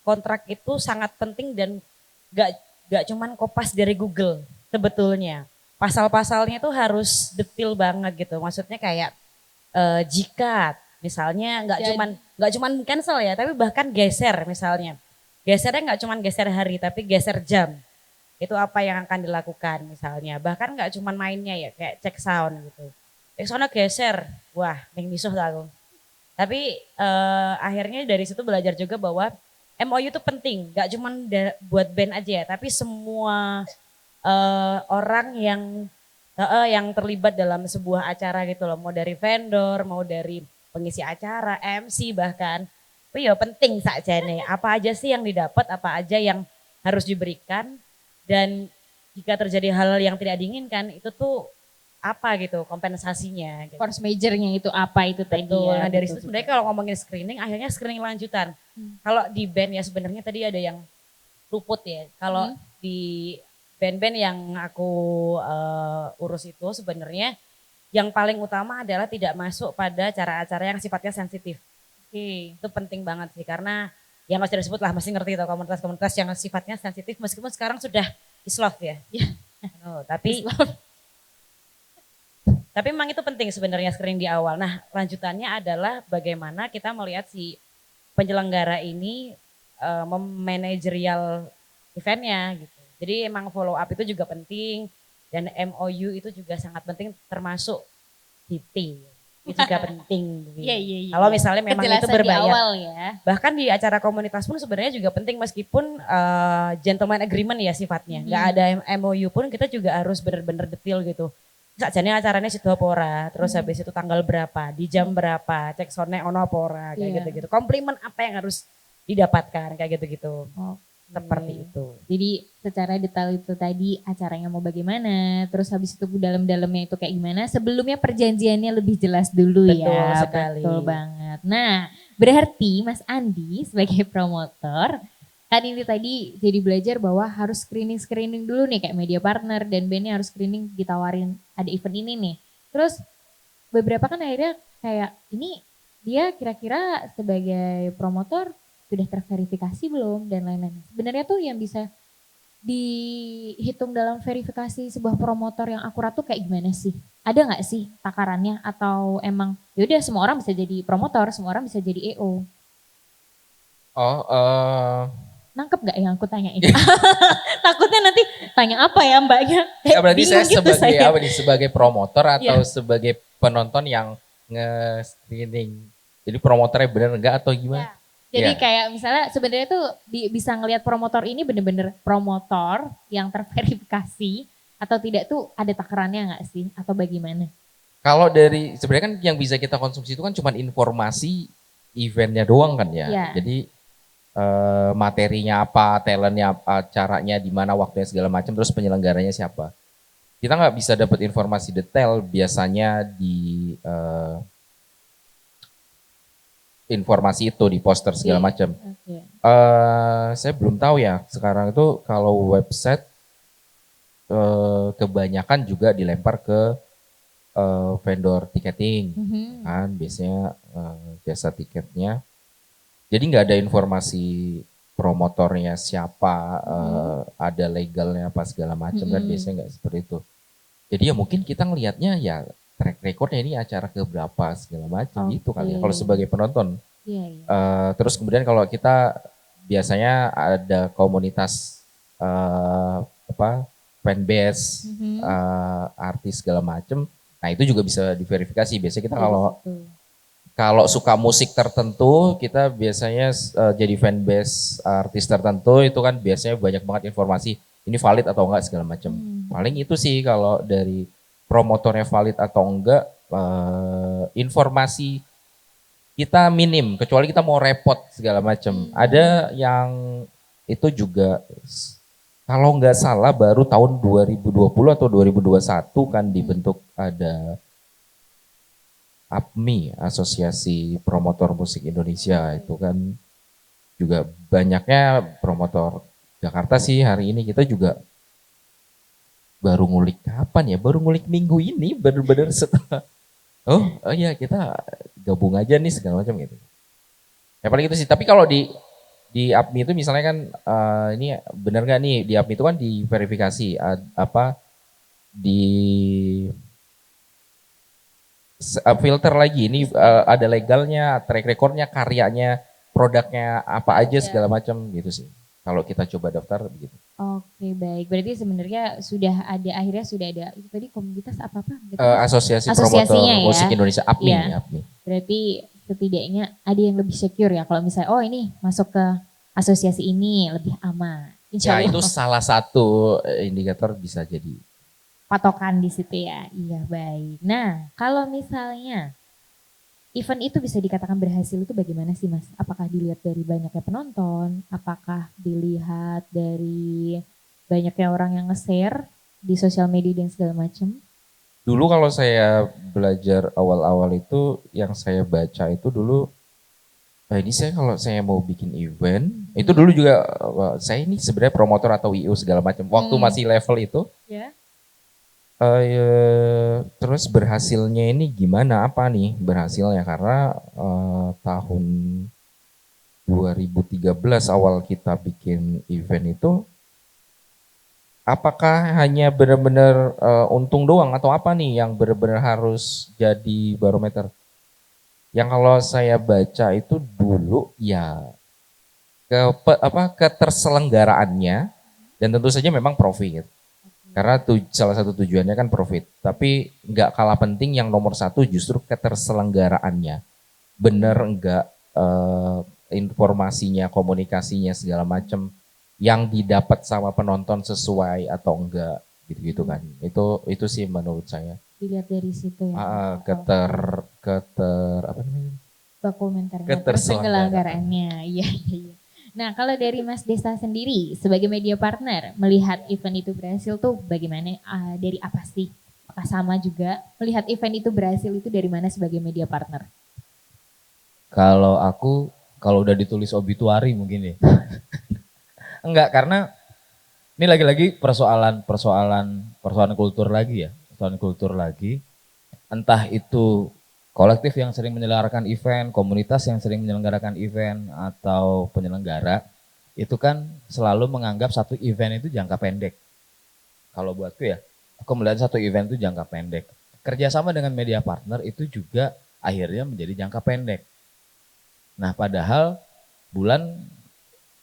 kontrak itu sangat penting dan gak cuman kopas dari Google sebetulnya. Pasal-pasalnya itu harus detail banget gitu. Maksudnya kayak jika misalnya nggak cuman cancel ya, tapi bahkan geser misalnya. Gesernya nggak cuman geser hari, tapi geser jam. Itu apa yang akan dilakukan misalnya. Bahkan nggak cuman mainnya ya, kayak cek sound gitu. Cek soundnya geser, wah, ning misuh lah aku. Tapi akhirnya dari situ belajar juga bahwa MOU itu penting, gak cuma buat band aja ya, tapi semua orang yang terlibat dalam sebuah acara gitu loh, mau dari vendor, mau dari pengisi acara, MC bahkan. Tapi ya penting saja nih, apa aja sih yang didapat, apa aja yang harus diberikan, dan jika terjadi hal yang tidak diinginkan, itu tuh apa gitu kompensasinya. Gitu. Force majornya itu apa itu tadi Betul. ya. Nah dari betul, situ sebenarnya kalau ngomongin screening, akhirnya screening lanjutan. Kalau di band ya sebenarnya tadi ada yang luput ya. Kalau di band-band yang aku urus itu sebenarnya yang paling utama adalah tidak masuk pada acara-acara yang sifatnya sensitif. Oke, itu penting banget sih karena yang harus disebut lah masih ngerti tau komunitas-komunitas yang sifatnya sensitif meskipun sekarang sudah islaf ya. Tapi memang itu penting sebenarnya screening di awal. Nah lanjutannya adalah bagaimana kita melihat si penyelenggara ini memanajerial eventnya gitu. Jadi emang follow up itu juga penting dan MOU itu juga sangat penting termasuk PT. Itu juga penting. Iya. Kalau misalnya memang itu Kejelasan berbayar. di awal ya. Bahkan di acara komunitas pun sebenarnya juga penting meskipun gentleman agreement ya sifatnya. Nggak ada MOU pun kita juga harus benar-benar detail gitu. Sakjane acaranya sido apa ora, terus habis itu tanggal berapa, di jam berapa, cek soundnya ono apa ora, kayak Iya. gitu-gitu. Komplimen apa yang harus didapatkan, kayak gitu-gitu. Seperti itu. Jadi secara detail itu tadi acaranya mau bagaimana, terus habis itu dalam-dalamnya itu kayak gimana. Sebelumnya perjanjiannya lebih jelas dulu Betul ya. sekali. Betul banget. Nah berarti Mas Andi sebagai promotor, kan ini tadi jadi belajar bahwa harus screening dulu nih kayak media partner dan bandnya harus screening ditawarin ada event ini nih. Terus beberapa kan akhirnya kayak ini dia kira-kira sebagai promotor sudah terverifikasi belum dan lain-lain. Sebenarnya tuh yang bisa dihitung dalam verifikasi sebuah promotor yang akurat tuh kayak gimana sih? Ada nggak sih takarannya atau emang yaudah semua orang bisa jadi promotor, semua orang bisa jadi EO? Nangkep gak yang aku tanyain? Takutnya nanti tanya apa ya mbaknya? Ya, berarti saya Bingung gitu sebagai apa nih? Sebagai promotor atau sebagai penonton yang nge-screening. Jadi promotornya bener enggak atau gimana? Jadi Ya. kayak misalnya sebenarnya tuh bisa ngelihat promotor ini bener-bener promotor yang terverifikasi atau tidak tuh ada takarannya nggak sih atau bagaimana? Kalau dari sebenarnya kan yang bisa kita konsumsi itu kan cuma informasi eventnya doang kan ya. Iya. Jadi materinya apa, talentnya apa, caranya di mana, waktunya segala macam, terus penyelenggaranya siapa. Kita nggak bisa dapat informasi detail biasanya di informasi itu di poster segala macam. Oke. Saya belum tahu ya sekarang itu kalau website kebanyakan juga dilempar ke vendor tiketing kan biasanya jasa tiketnya. Jadi nggak ada informasi promotornya siapa, ada legalnya apa segala macam kan biasanya nggak seperti itu. Jadi ya mungkin kita ngelihatnya ya track recordnya ini acara keberapa segala macam gitu kali ya kalau sebagai penonton. Iya. Terus kemudian kalau kita biasanya ada komunitas eh, apa fanbase, Mhm. artis segala macem. Nah itu juga bisa diverifikasi. Biasanya kita Dari kalau situ. kalau suka musik tertentu, kita biasanya jadi fanbase artis tertentu itu kan biasanya banyak banget informasi ini valid atau enggak segala macam. Paling itu sih kalau dari promotornya valid atau enggak, informasi kita minim kecuali kita mau repot segala macam. Ada yang itu juga kalau nggak salah baru tahun 2020 atau 2021 kan dibentuk ada APMI, Asosiasi Promotor Musik Indonesia. Itu kan juga banyaknya promotor Jakarta sih. Hari ini kita juga baru ngulik kapan ya? Baru ngulik minggu ini bener-bener setelah oh iya kita gabung aja nih segala macam gitu. Ya paling itu sih. Tapi kalau di APMI itu misalnya kan ini benar nggak nih di APMI itu kan diverifikasi apa di filter lagi ini ada legalnya, track recordnya, karyanya, produknya apa aja segala macam gitu sih. Kalau kita coba daftar begitu. Oke, baik. Berarti sebenarnya akhirnya sudah ada itu tadi komunitas apa-apa? Berarti Asosiasi asosiasinya Promotor ya. Musik Indonesia APMI, Iya. APMI. Berarti setidaknya ada yang lebih secure ya kalau misalnya oh ini masuk ke asosiasi ini lebih aman. Insya Ya Allah itu salah satu indikator bisa jadi. patokan di situ ya. Iya, baik. Nah, kalau misalnya event itu bisa dikatakan berhasil itu bagaimana sih Mas? Apakah dilihat dari banyaknya penonton? Apakah dilihat dari banyaknya orang yang nge-share di sosial media dan segala macam? Dulu kalau saya belajar awal-awal itu yang saya baca itu dulu ini saya kalau saya mau bikin event itu dulu juga saya ini sebenarnya promotor atau IO segala macam. Waktu masih level itu Ya. terus berhasilnya ini gimana apa nih berhasilnya karena tahun 2013 awal kita bikin event itu apakah hanya benar-benar untung doang atau apa nih yang benar-benar harus jadi barometer? Yang kalau saya baca itu dulu ya keterselenggaraannya dan tentu saja memang profit. Karena salah satu tujuannya kan profit. Tapi nggak kalah penting yang nomor satu justru keterselenggaraannya. Bener nggak informasinya, komunikasinya segala macam yang didapat sama penonton sesuai atau enggak gitu-gitu kan. Itu sih menurut saya. Dilihat dari situ ya. Apa namanya? Dokumenternya, Keterselenggaraannya. Iya, iya. Nah, kalau dari Mas Desta sendiri sebagai media partner melihat event itu berhasil tuh bagaimana? Dari apa sih? Apakah sama juga melihat event itu berhasil itu dari mana sebagai media partner? Kalau aku kalau udah ditulis obituari mungkin ya. Enggak, karena ini lagi-lagi persoalan kultur lagi ya. Persoalan kultur lagi. Entah itu kolektif yang sering menyelenggarakan event, komunitas yang sering menyelenggarakan event, atau penyelenggara, itu kan selalu menganggap satu event itu jangka pendek. Kalau buatku ya, aku melihat satu event itu jangka pendek. Kerjasama dengan media partner itu juga akhirnya menjadi jangka pendek. Nah padahal bulan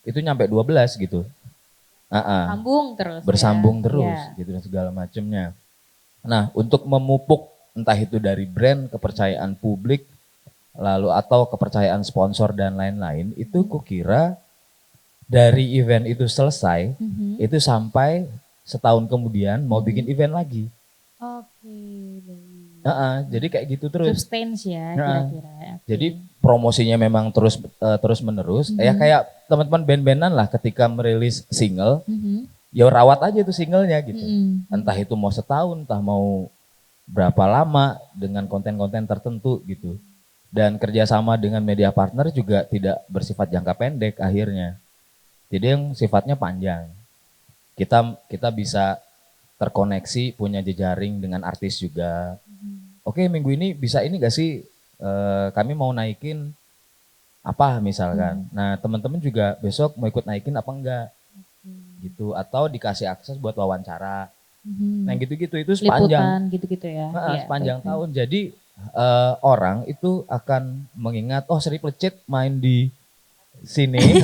itu nyampe 12 gitu. Sambung terus. Bersambung ya. terus gitu dan segala macamnya. Nah untuk memupuk entah itu dari brand, kepercayaan publik, lalu atau kepercayaan sponsor dan lain-lain, itu kukira dari event itu selesai, itu sampai setahun kemudian mau bikin event lagi. Oke. Jadi kayak gitu terus. Substance ya kira-kira. Jadi promosinya memang terus menerus. Ya kayak teman-teman band-bandan lah ketika merilis single, ya rawat aja tuh singlenya gitu. Entah itu mau setahun, entah mau berapa lama dengan konten-konten tertentu gitu. Dan kerjasama dengan media partner juga tidak bersifat jangka pendek akhirnya. Jadi yang sifatnya panjang. Kita bisa terkoneksi, punya jejaring dengan artis juga. Oke, minggu ini bisa ini gak sih kami mau naikin apa misalkan. Nah teman-teman juga besok mau ikut naikin apa enggak gitu. Atau dikasih akses buat wawancara. Nah gitu-gitu itu sepanjang liputan gitu-gitu ya. Sepanjang tahun. Jadi orang itu akan mengingat oh Seri Plecit main di sini.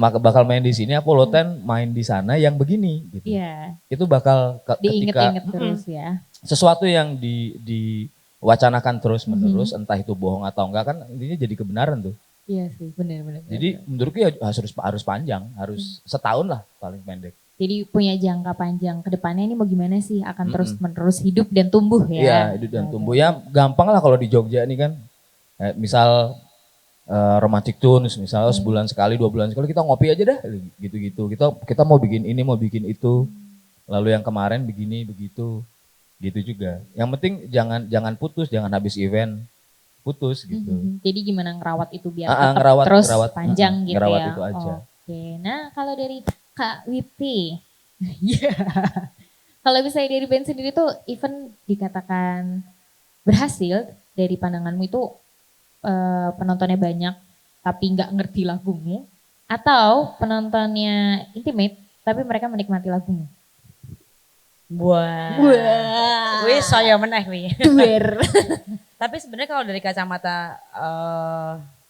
bakal main di sini, Apollo 10 main di sana yang begini gitu. Iya, Itu bakal ketika diinget-inget terus ya. sesuatu yang diwacanakan terus menerus, entah itu bohong atau enggak, kan intinya jadi kebenaran tuh. Iya sih, benar-benar. Jadi menurutku ya harus panjang, harus setahun lah paling pendek. Jadi punya jangka panjang ke depannya ini mau gimana sih, akan terus-menerus hidup dan tumbuh ya. Iya, hidup dan tumbuh. Ya gampang lah kalau di Jogja nih kan. Misal romantic tunes, misalnya sebulan sekali, 2 bulan sekali kita ngopi aja dah, gitu-gitu. Kita mau bikin ini, mau bikin itu. Lalu yang kemarin begini, begitu, gitu juga. Yang penting jangan putus, jangan habis event putus gitu. Jadi gimana ngerawat itu biar tetap Ngerawat, terus ngerawat, panjang gitu ngerawat ya. itu aja. Oke, nah kalau dari Kak Wipti, Iya. Kalau misalnya dari band sendiri tuh event dikatakan berhasil dari pandanganmu itu penontonnya banyak tapi nggak ngerti lagumu, atau penontonnya intimate tapi mereka menikmati lagumu? Wah. Wih, saya meneh wih. Duer. Tapi sebenarnya kalau dari kacamata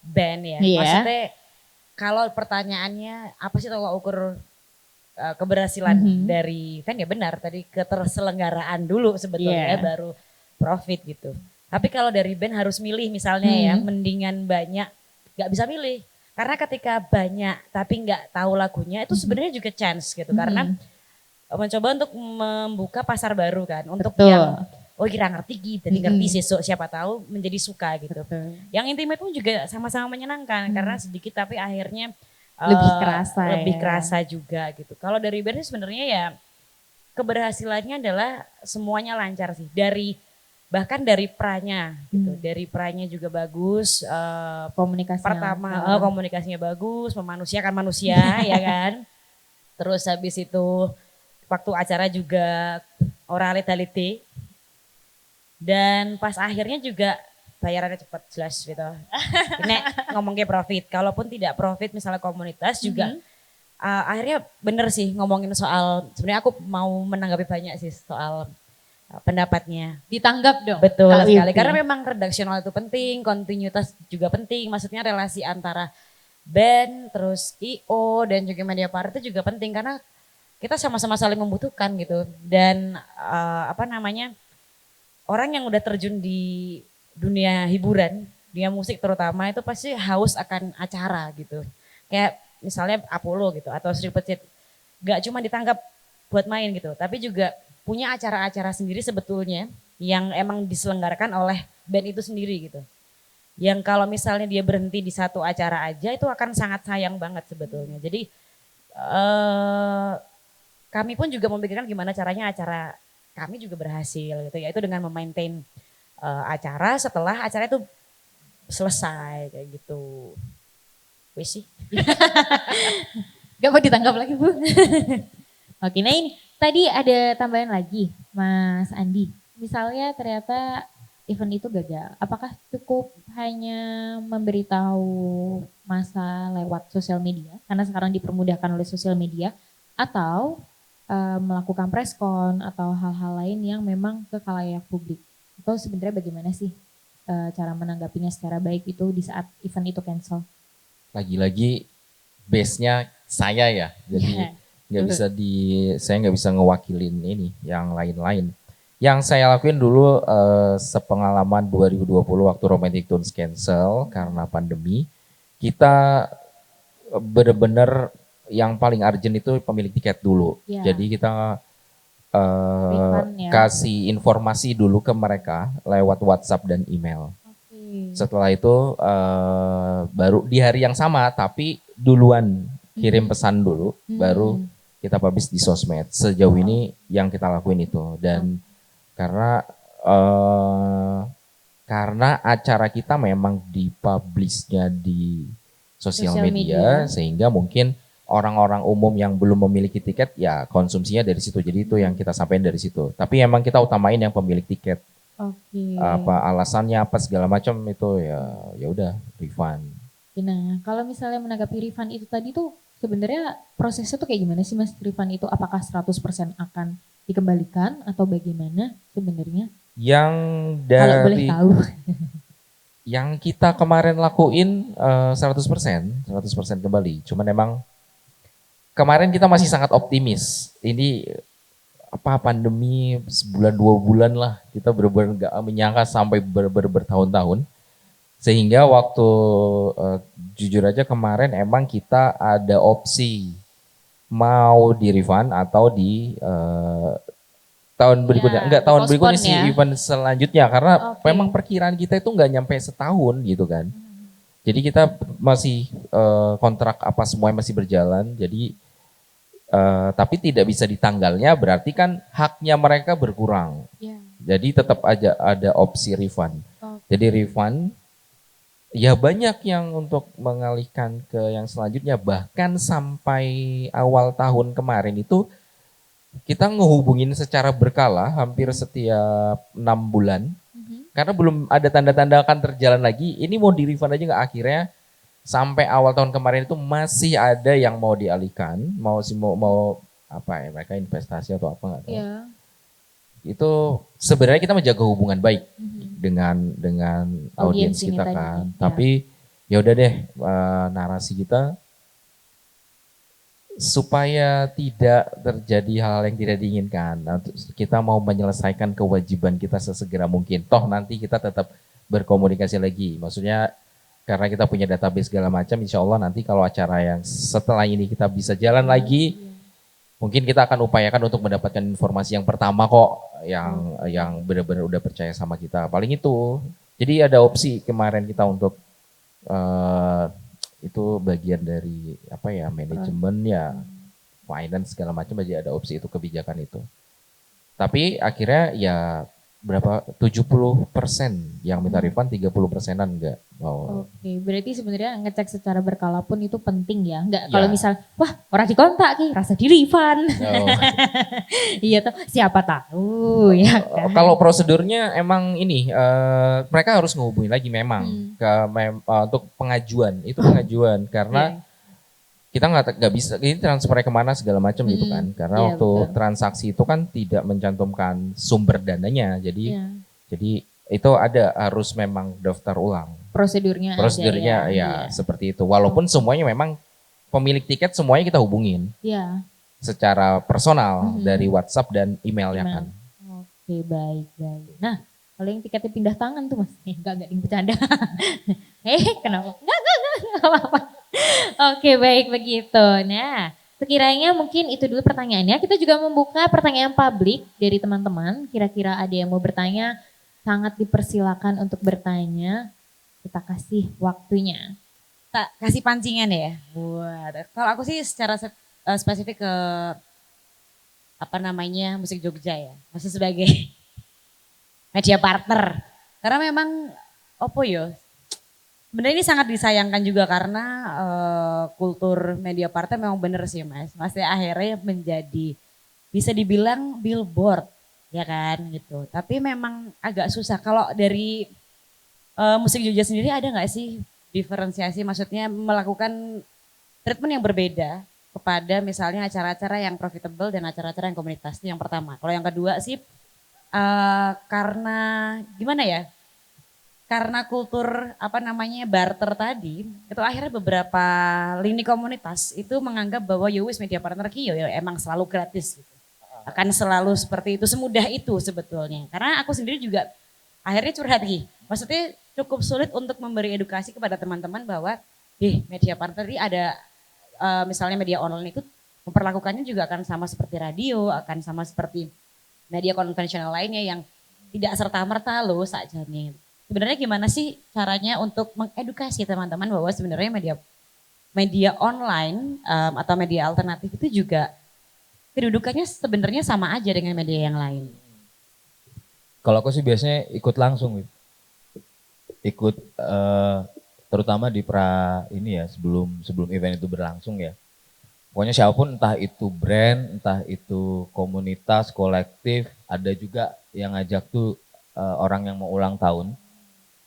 band ya, Iya. maksudnya kalau pertanyaannya apa sih tolak ukur keberhasilan dari band, ya benar tadi keterselenggaraan dulu sebetulnya Iya. baru profit gitu. Tapi kalau dari band harus milih misalnya ya, mendingan banyak, nggak bisa milih. Karena ketika banyak tapi nggak tahu lagunya itu sebenarnya juga chance gitu. Karena mencoba untuk membuka pasar baru kan, untuk Betul. yang kira ngerti gitu, jadi ngerti sesuk siapa tahu menjadi suka gitu. Yang intimate pun juga sama-sama menyenangkan karena sedikit tapi akhirnya Lebih kerasa ya. juga gitu. Kalau dari band sih sebenarnya ya keberhasilannya adalah semuanya lancar sih, bahkan dari pranya gitu, dari pranya juga bagus. Komunikasi Pertama komunikasinya bagus, memanusiakan manusia ya kan. Terus habis itu waktu acara juga orality, dan pas akhirnya juga bayarannya cepat, jelas gitu. Ini ngomong ke profit, kalaupun tidak profit misalnya komunitas juga akhirnya bener sih ngomongin soal, sebenarnya aku mau menanggapi banyak sih soal pendapatnya. Ditanggap dong. Betul Kak sekali, Wipti. karena memang redaksional itu penting, kontinuitas juga penting, maksudnya relasi antara band, terus IO dan juga media partner itu juga penting karena kita sama-sama saling membutuhkan gitu. Dan orang yang udah terjun di dunia hiburan, dunia musik terutama itu pasti haus akan acara gitu. Kayak misalnya Apollo gitu atau Sri Pecit, gak cuma ditangkap buat main gitu, tapi juga punya acara-acara sendiri sebetulnya yang emang diselenggarakan oleh band itu sendiri gitu. Yang kalau misalnya dia berhenti di satu acara aja itu akan sangat sayang banget sebetulnya. Jadi kami pun juga memikirkan gimana caranya acara kami juga berhasil gitu, yaitu dengan memaintain acara setelah acara itu selesai kayak gitu. Wis sih. Gak mau ditangkap lagi Bu. Oke, nah ini tadi ada tambahan lagi Mas Andi. Misalnya ternyata event itu gagal, apakah cukup hanya memberitahu masa lewat sosial media, karena sekarang dipermudahkan oleh sosial media, atau melakukan preskon atau hal-hal lain yang memang ke khalayak publik? Atau sebenarnya bagaimana sih cara menanggapinya secara baik itu di saat event itu cancel? Lagi-lagi base-nya saya ya, jadi saya nggak bisa ngewakilin ini yang lain-lain. Yang saya lakuin dulu sepengalaman 2020 waktu Romantic Tunes cancel karena pandemi, kita bener-bener yang paling urgent itu pemilik tiket dulu. Ya. Jadi kita Refund ya. kasih informasi dulu ke mereka lewat WhatsApp dan email. Setelah itu baru di hari yang sama tapi duluan kirim pesan dulu, baru kita publish di sosmed. Sejauh ini yang kita lakuin itu, dan karena acara kita memang dipublishnya di sosial media, sehingga mungkin orang-orang umum yang belum memiliki tiket ya konsumsinya dari situ. Jadi itu yang kita sampaikan dari situ. Tapi emang kita utamain yang pemilik tiket. Apa alasannya apa segala macam itu ya udah refund. Nah, kalau misalnya menanggapi refund itu tadi tuh sebenarnya prosesnya tuh kayak gimana sih Mas? Refund itu apakah 100% akan dikembalikan atau bagaimana sebenarnya? Yang Kalau boleh tahu. Yang kita kemarin lakuin 100% kembali. Cuman emang kemarin kita masih sangat optimis. Ini apa pandemi sebulan 2 bulan lah kita benar-benar nggak menyangka sampai bertahun-tahun. Sehingga waktu jujur aja kemarin emang kita ada opsi mau di refund atau di tahun berikutnya. Enggak, tahun berikutnya sih ya. event selanjutnya karena Oke. memang perkiraan kita itu nggak nyampe setahun gitu kan. Jadi kita masih kontrak apa semuanya masih berjalan. Jadi tapi tidak bisa di tanggalnya berarti kan haknya mereka berkurang. Ya. Jadi tetap aja ada opsi refund. Oke. Jadi refund ya banyak yang untuk mengalihkan ke yang selanjutnya bahkan sampai awal tahun kemarin itu kita ngehubungin secara berkala hampir setiap 6 bulan karena belum ada tanda-tanda akan terjalan lagi. Ini mau di refund aja nggak, akhirnya sampai awal tahun kemarin itu masih ada yang mau dialihkan, mau apa ya mereka investasi atau apa nggak tahu. Ya. Itu sebenarnya kita menjaga hubungan baik dengan audiens Audiens ini kita tadi, kan. ya. Tapi ya udah deh narasi kita supaya tidak terjadi hal yang tidak diinginkan. Nah, kita mau menyelesaikan kewajiban kita sesegera mungkin. Toh nanti kita tetap berkomunikasi lagi. Maksudnya karena kita punya database segala macam, insya Allah nanti kalau acara yang setelah ini kita bisa jalan lagi, mungkin kita akan upayakan untuk mendapatkan informasi yang pertama kok, yang benar-benar udah percaya sama kita. Paling itu. Jadi ada opsi kemarin kita untuk itu bagian dari apa ya manajemen ya, finance segala macam aja ada opsi itu kebijakan itu. Tapi akhirnya ya berapa 70% yang minta refund, 30%-an enggak mau. Oke, berarti sebenarnya ngecek secara berkala pun itu penting ya. Enggak kalau Ya. misal, wah orang dikontak ki, rasa di refund. Oh. Iya tuh, siapa tahu ya kan. Kalau prosedurnya emang ini mereka harus ngehubungin lagi memang untuk pengajuan itu pengajuan karena kita nggak bisa ini transfernya kemana segala macam gitu kan karena Iya, waktu betul. transaksi itu kan tidak mencantumkan sumber dananya jadi Iya. jadi itu ada harus memang daftar ulang Prosedurnya prosedurnya ada ya Iya. seperti itu walaupun semuanya memang pemilik tiket semuanya kita hubungin Iya. secara personal dari WhatsApp dan emailnya Email. kan. Oke, baik. Nah, kalau yang tiketnya pindah tangan tuh mas, enggak bercanda. Kenapa? Enggak apa-apa. Oke, baik begitu. Nah, sekiranya mungkin itu dulu pertanyaannya. Kita juga membuka pertanyaan publik dari teman-teman. Kira-kira ada yang mau bertanya, sangat dipersilakan untuk bertanya. Kita kasih waktunya. Tak kasih pancingan ya buat. Kalau aku sih secara spesifik ke apa namanya musik Jogja ya, masih sebagai media partner. Karena memang opo yo. Sebenarnya ini sangat disayangkan juga karena kultur media partner memang bener sih mas. Masih akhirnya menjadi bisa dibilang billboard ya kan gitu. Tapi memang agak susah. Kalau dari musik Jogja sendiri ada nggak sih diferensiasi maksudnya melakukan treatment yang berbeda kepada misalnya acara-acara yang profitable dan acara-acara yang komunitas itu yang pertama. Kalau yang kedua sih karena gimana ya? Karena kultur apa namanya barter tadi, itu akhirnya beberapa lini komunitas itu menganggap bahwa Yowis media partner ki ya emang selalu gratis gitu. Akan selalu seperti itu, semudah itu sebetulnya. Karena aku sendiri juga akhirnya curhat ki. Maksudnya cukup sulit untuk memberi edukasi kepada teman-teman bahwa media partner ini ada misalnya media online itu memperlakukannya juga akan sama seperti radio, akan sama seperti media konvensional lainnya yang tidak serta-merta loh sakjane. Sebenarnya gimana sih caranya untuk mengedukasi teman-teman bahwa sebenarnya media online atau media alternatif itu juga kedudukannya sebenarnya sama aja dengan media yang lain. Kalau aku sih biasanya ikut langsung gitu. Ikut terutama di ini ya sebelum event itu berlangsung ya. Pokoknya siapapun entah itu brand, entah itu komunitas, kolektif, ada juga yang ngajak tuh orang yang mau ulang tahun.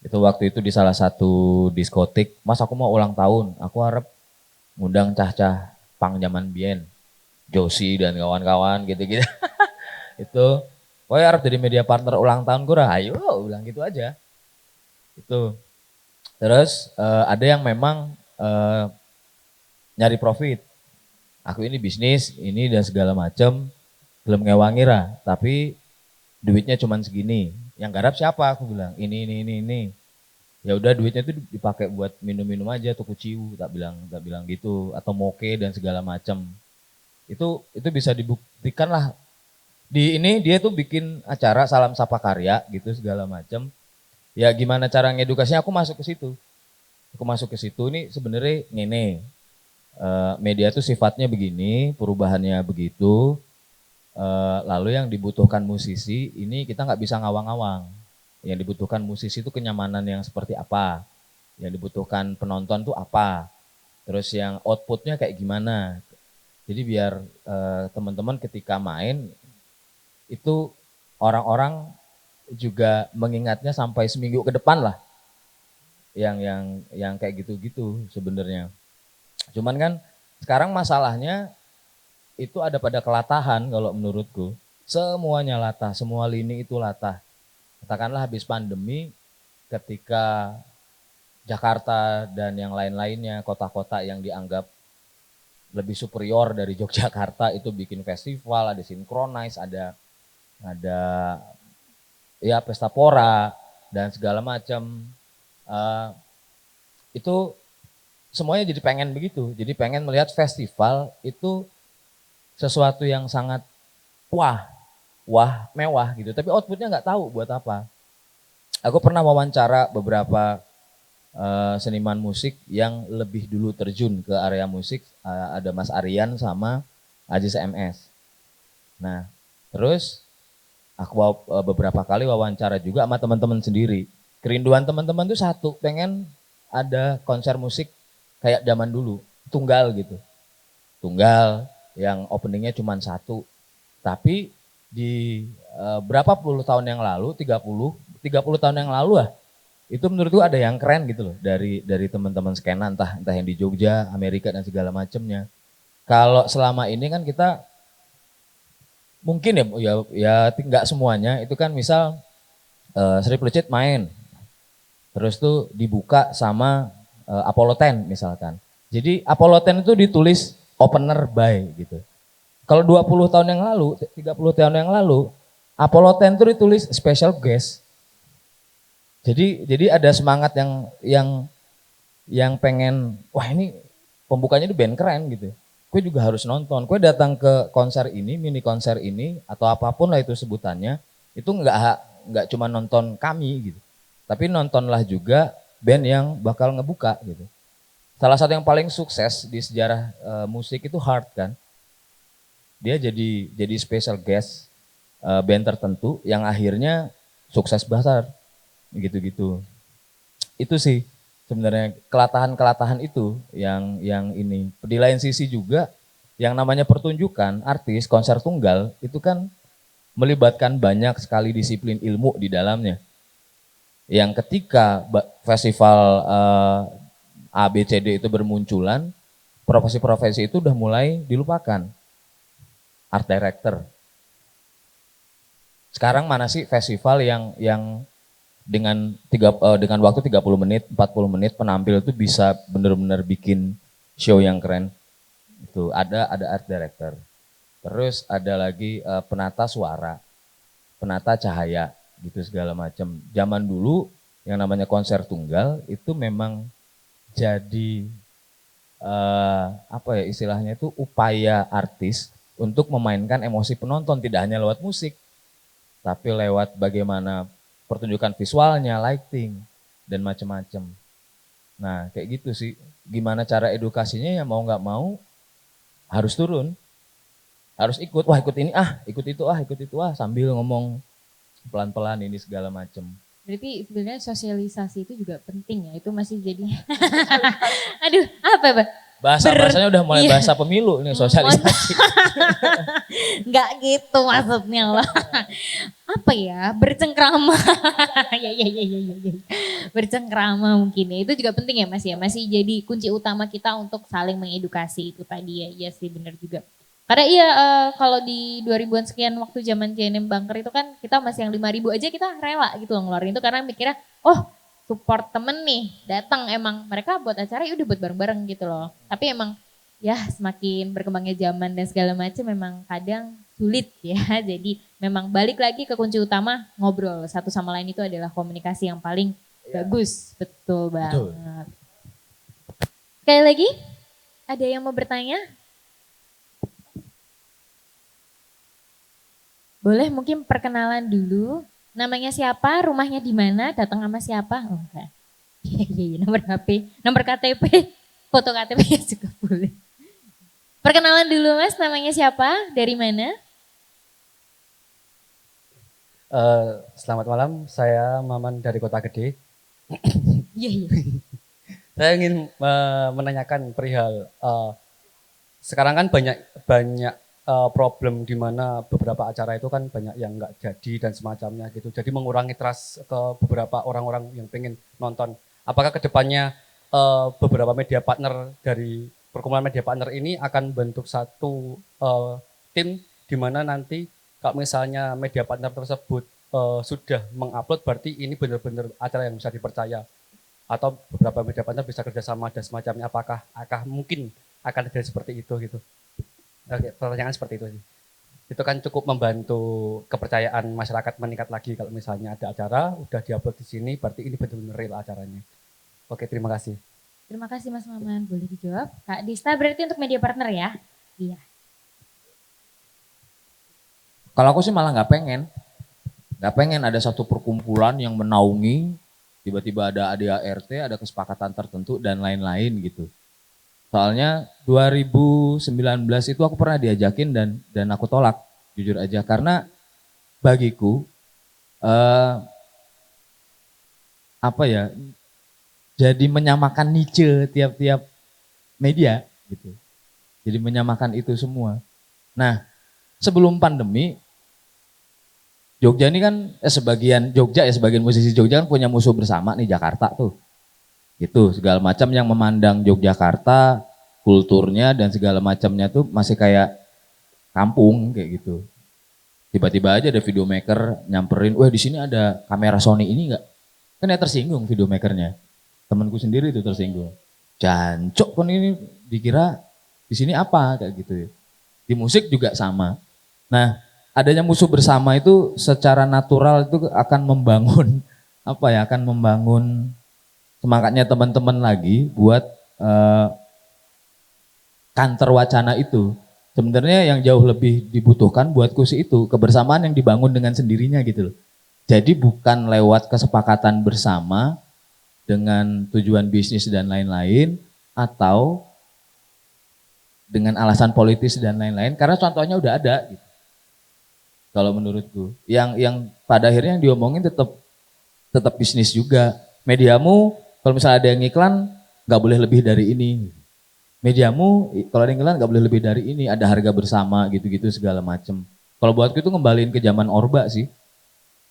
Itu waktu itu di salah satu diskotik, mas aku mau ulang tahun, aku harap ngundang cah-cah pang zaman bien, Josie dan kawan-kawan gitu-gitu. Itu, pokoknya harap jadi media partner ulang tahun gue, ayo bilang gitu aja. Itu. Terus ada yang memang nyari profit. aku ini bisnis, ini dan segala macam, belum ngewangi lah, tapi duitnya cuman segini. Yang garap siapa? Aku bilang, ini. Ya udah duitnya itu dipakai buat minum-minum aja, tuku ciu, tak bilang gitu, atau moke dan segala macam. Itu bisa dibuktikan lah. Di ini dia tuh bikin acara Salam Sapa Karya gitu segala macam. Ya gimana cara ngedukasinya, aku masuk ke situ. Aku masuk ke situ ini sebenarnya ngene. Media tuh sifatnya begini, perubahannya begitu. Lalu yang dibutuhkan musisi ini kita nggak bisa ngawang-ngawang. Yang dibutuhkan musisi itu kenyamanan yang seperti apa. Yang dibutuhkan penonton tuh apa. Terus yang outputnya kayak gimana. Jadi biar teman-teman ketika main itu orang-orang juga mengingatnya sampai seminggu ke depan lah. Yang kayak gitu-gitu sebenarnya. Cuman kan sekarang masalahnya itu ada pada kelatahan kalau menurutku. Semuanya latah, semua lini itu latah. Katakanlah habis pandemi ketika Jakarta dan yang lain-lainnya, kota-kota yang dianggap lebih superior dari Yogyakarta itu bikin festival, ada Synchronize, ada ya pesta pora dan segala macam. Itu semuanya jadi pengen begitu. Jadi pengen melihat festival itu sesuatu yang sangat wah, mewah gitu. Tapi outputnya nggak tahu buat apa. Aku pernah wawancara beberapa seniman musik yang lebih dulu terjun ke area musik. Ada Mas Aryan sama Ajis MS. Nah, terus aku beberapa kali wawancara juga sama teman-teman sendiri. Kerinduan teman-teman tuh satu, pengen ada konser musik kayak zaman dulu, tunggal gitu. Tunggal yang openingnya cuma satu. Tapi di berapa puluh tahun yang lalu, 30 tahun yang lalu lah, itu menurutku ada yang keren gitu loh dari teman-teman skena entah yang di Jogja, Amerika dan segala macamnya. Kalau selama ini kan kita mungkin ya nggak semuanya itu kan misal Sri Pelucit main terus tuh dibuka sama Apollo 10 misalkan. Jadi Apollo 10 itu ditulis opener by gitu. Kalau 20 tahun yang lalu, 30 tahun yang lalu Apollo 10 itu ditulis special guest. Jadi ada semangat yang pengen, wah ini pembukanya itu band keren gitu. Gue juga harus nonton. Gue datang ke konser ini, mini konser ini atau apapun lah itu sebutannya, itu nggak cuma nonton kami gitu. Tapi nontonlah juga band yang bakal ngebuka gitu. Salah satu yang paling sukses di sejarah musik itu Heart kan. Dia jadi special guest band tertentu yang akhirnya sukses besar gitu-gitu. Itu sih sebenarnya kelatahan itu yang ini. Di lain sisi juga yang namanya pertunjukan, artis, konser tunggal itu kan melibatkan banyak sekali disiplin ilmu di dalamnya. Yang ketika festival ABCD itu bermunculan, profesi-profesi itu udah mulai dilupakan. Art director. Sekarang mana sih festival yang dengan waktu 30 menit, 40 menit penampil itu bisa benar-benar bikin show yang keren. Itu ada art director. Terus ada lagi penata suara, penata cahaya gitu segala macam. Zaman dulu yang namanya konser tunggal itu memang jadi apa ya istilahnya itu upaya artis untuk memainkan emosi penonton tidak hanya lewat musik tapi lewat bagaimana pertunjukan visualnya, lighting dan macam-macam. Nah, kayak gitu sih. Gimana cara edukasinya ya mau nggak mau harus turun. Harus ikut, wah ikut ini ikut itu sambil ngomong pelan-pelan ini segala macam. Berarti sebenarnya sosialisasi itu juga penting ya. Itu masih jadi aduh, apa Pak? Bahasanya udah mulai bahasa pemilu nih sosialisasi. Enggak gitu maksudnya lah. Apa ya? Bercengkrama. ya. Bercengkrama mungkin ya. Itu juga penting ya Mas ya. Masih jadi kunci utama kita untuk saling mengedukasi itu tadi ya. Iya sih benar juga. Karena iya kalau di 2000-an sekian waktu zaman JNM Bunker itu kan kita masih yang 5.000 aja kita rela gitu loh ngeluarin itu karena mikirnya oh support temen nih datang emang mereka buat acara ya udah buat bareng-bareng gitu loh. Tapi emang ya semakin berkembangnya zaman dan segala macam memang kadang sulit ya. Jadi memang balik lagi ke kunci utama ngobrol satu sama lain itu adalah komunikasi yang paling bagus. Betul banget. Sekali lagi ada yang mau bertanya? Boleh mungkin perkenalan dulu. Namanya siapa, rumahnya di mana, datang sama siapa? Oh enggak. Iya, nomor HP, nomor KTP, foto KTP juga boleh. Perkenalan dulu Mas, namanya siapa, dari mana? Selamat malam, saya Maman dari Kota Gede. Iya, iya. Saya ingin menanyakan perihal sekarang kan banyak problem di mana beberapa acara itu kan banyak yang nggak jadi dan semacamnya gitu. Jadi mengurangi trust ke beberapa orang-orang yang pengen nonton. Apakah kedepannya beberapa media partner dari perkumpulan media partner ini akan bentuk satu tim di mana nanti kalau misalnya media partner tersebut sudah mengupload berarti ini benar-benar acara yang bisa dipercaya. Atau beberapa media partner bisa kerjasama dan semacamnya, apakah mungkin akan ada seperti itu gitu. Oke, pertanyaan seperti itu sih. Itu kan cukup membantu kepercayaan masyarakat meningkat lagi kalau misalnya ada acara udah diupload di sini berarti ini benar-benar real acaranya. Oke, terima kasih. Terima kasih Mas Maman, boleh dijawab? Kak Dista berarti untuk media partner ya? Iya. Kalau aku sih malah nggak pengen ada satu perkumpulan yang menaungi, tiba-tiba ada ADART, ada kesepakatan tertentu dan lain-lain gitu. Soalnya 2019 itu aku pernah diajakin dan aku tolak, jujur aja. Karena bagiku, jadi menyamakan niche tiap-tiap media gitu. Jadi menyamakan itu semua. Nah, sebelum pandemi, Jogja ini kan sebagian musisi Jogja kan punya musuh bersama nih, Jakarta tuh. Itu segala macam yang memandang Yogyakarta, kulturnya dan segala macamnya tuh masih kayak kampung kayak gitu. Tiba-tiba aja ada videomaker nyamperin, wah di sini ada kamera Sony ini enggak? Kan ya tersinggung videomakernya. Temanku sendiri itu tersinggung. Jancok kan ini dikira di sini apa kayak gitu ya. Di musik juga sama. Nah, adanya musuh bersama itu secara natural itu akan membangun akan membangun semangatnya teman-teman lagi buat kantor wacana itu. Sebenarnya yang jauh lebih dibutuhkan buatku sih itu kebersamaan yang dibangun dengan sendirinya gitu loh. Jadi bukan lewat kesepakatan bersama dengan tujuan bisnis dan lain-lain atau dengan alasan politis dan lain-lain karena contohnya udah ada gitu. Kalau menurutku, yang pada akhirnya yang diomongin tetap bisnis juga. Mediamu kalau misalnya ada yang iklan nggak boleh lebih dari ini. Mediamu kalau ada yang iklan nggak boleh lebih dari ini. Ada harga bersama gitu-gitu segala macem. Kalau buatku itu ngembaliin ke zaman Orba sih.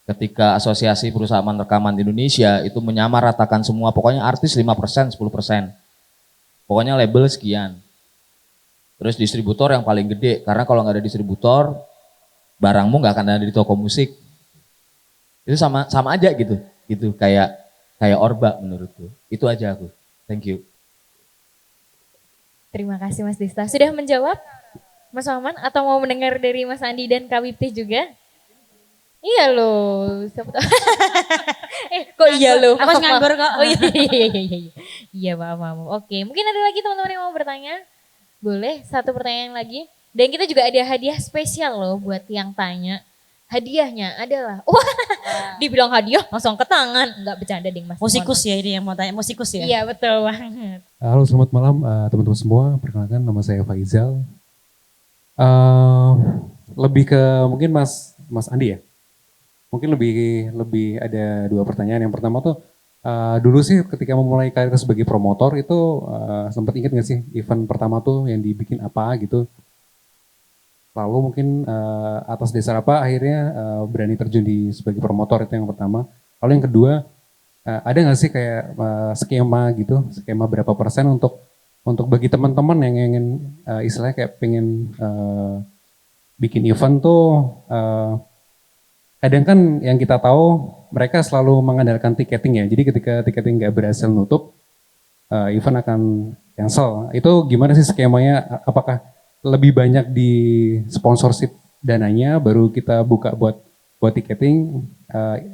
Ketika Asosiasi Perusahaan Rekaman Indonesia itu menyamaratakan semua, pokoknya artis 5%, 10%. Pokoknya label sekian. Terus distributor yang paling gede, karena kalau nggak ada distributor, barangmu nggak akan ada di toko musik. Itu sama aja gitu kayak Orba menurutku. Itu aja aku. Thank you. Terima kasih Mas Dista. Sudah menjawab Mas Maman atau mau mendengar dari Mas Andi dan Kak Wipti juga? Iya loh. Kok iya loh? Aku nganggur kok. Oh iya. Iya maaf. Oke, mungkin ada lagi teman-teman yang mau bertanya? Boleh, satu pertanyaan lagi. Dan kita juga ada hadiah spesial loh buat yang tanya. Hadiahnya adalah, dibilang hadiah langsung ke tangan. Enggak bercanda ding Mas. Musikus ya ini yang mau tanya, musikus ya? Iya betul banget. Halo selamat malam teman-teman semua, perkenalkan nama saya Faizal. Lebih ke mungkin Mas Andi ya. Mungkin lebih ada dua pertanyaan. Yang pertama tuh dulu sih ketika memulai karir sebagai promotor itu sempat ingat nggak sih event pertama tuh yang dibikin apa gitu. Lalu mungkin atas dasar apa akhirnya berani terjun sebagai promotor, itu yang pertama. Lalu yang kedua, ada nggak sih kayak skema berapa persen untuk bagi teman-teman yang ingin istilahnya kayak pengen bikin event tuh, kadang kan yang kita tahu mereka selalu mengandalkan tiketing ya. Jadi ketika tiketing nggak berhasil nutup, event akan cancel. Itu gimana sih skemanya? Apakah lebih banyak di sponsorship dananya baru kita buka buat buat tiketing,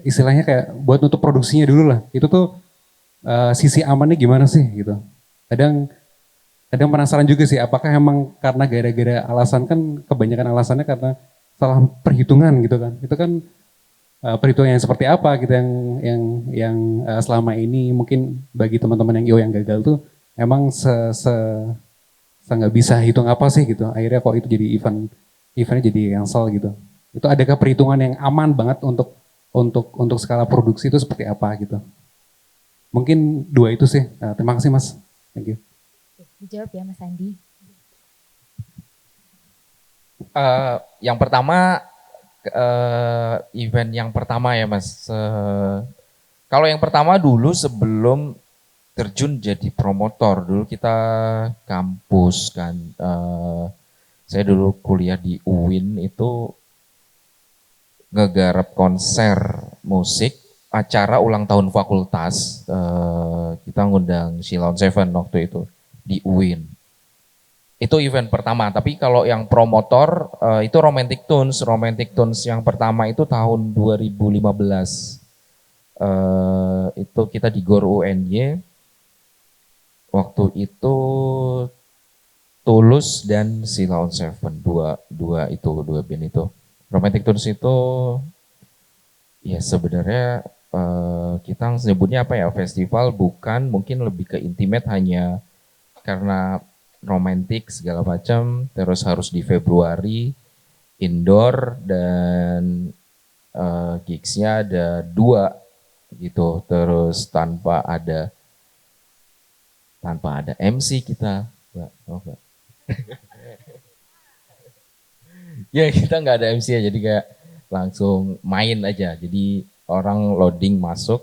istilahnya kayak buat nutup produksinya dulu lah. Itu tuh sisi amannya gimana sih gitu. Kadang kadang penasaran juga sih apakah emang karena gara-gara alasan, kan kebanyakan alasannya karena salah perhitungan gitu kan. Itu kan perhitungan yang seperti apa gitu yang selama ini mungkin bagi teman-teman yang IO yang gagal tuh emang se nggak bisa hitung apa sih gitu. Akhirnya kok itu jadi eventnya jadi cancel gitu. Itu adakah perhitungan yang aman banget untuk skala produksi itu seperti apa gitu. Mungkin dua itu sih. Terima kasih Mas. Thank you. Dijawab ya Mas Andi. Yang pertama event yang pertama ya Mas. Kalau yang pertama dulu sebelum terjun jadi promotor, dulu kita kampus kan. Saya dulu kuliah di UIN itu ngegarap konser musik, acara ulang tahun fakultas. Kita ngundang Sheila on Seven waktu itu di UIN. Itu event pertama, tapi kalau yang promotor itu Romantic Tunes. Romantic Tunes yang pertama itu tahun 2015. Itu kita di GOR UNY. Waktu itu Tulus dan Sheila on Seven, dua band itu. Romantic Tunes itu ya sebenarnya kita sebutnya apa ya, festival, bukan, mungkin lebih ke intimate, hanya karena romantik segala macam, terus harus di Februari, indoor, dan gigsnya ada 2 gitu, terus tanpa ada MC kita, Mbak. Oh, Mbak. Ya kita nggak ada MC ya, jadi kayak langsung main aja. Jadi orang loading masuk,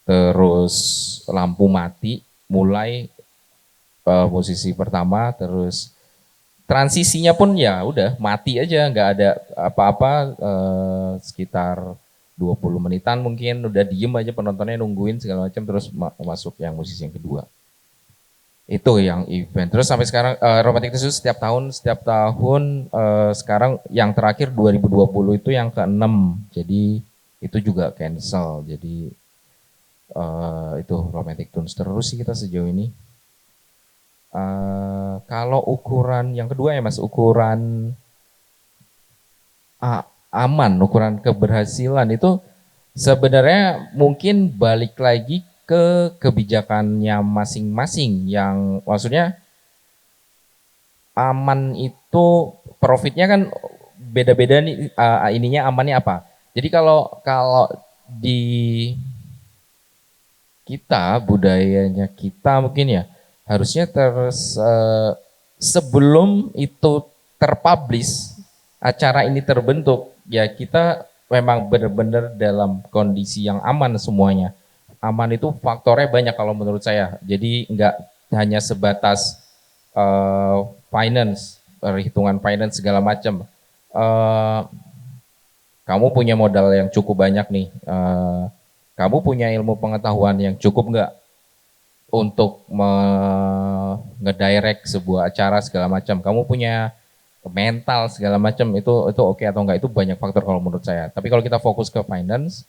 terus lampu mati, mulai posisi pertama, terus transisinya pun ya udah mati aja, nggak ada apa-apa, sekitar 20 menitan mungkin udah diem aja, penontonnya nungguin segala macam, terus masuk yang musisi yang kedua. Itu yang event. Terus sampai sekarang Romantic Tunes setiap tahun sekarang yang terakhir 2020 itu yang ke-6. Jadi itu juga cancel. Jadi itu Romantic Tunes terus sih kita sejauh ini. Kalau ukuran yang kedua ya Mas, ukuran aman, ukuran keberhasilan itu sebenarnya mungkin balik lagi ke kebijakannya masing-masing. Yang maksudnya aman itu profitnya kan beda-beda nih, ininya amannya apa. Jadi kalau di kita, budayanya kita mungkin ya harusnya sebelum itu terpublish, acara ini terbentuk, ya kita memang benar-benar dalam kondisi yang aman semuanya. Aman itu faktornya banyak kalau menurut saya. Jadi nggak hanya sebatas finance, perhitungan finance segala macam. Kamu punya modal yang cukup banyak nih. Kamu punya ilmu pengetahuan yang cukup nggak untuk ngedirect sebuah acara segala macam. Kamu punya mental segala macam, itu oke atau enggak, itu banyak faktor kalau menurut saya. Tapi kalau kita fokus ke finance,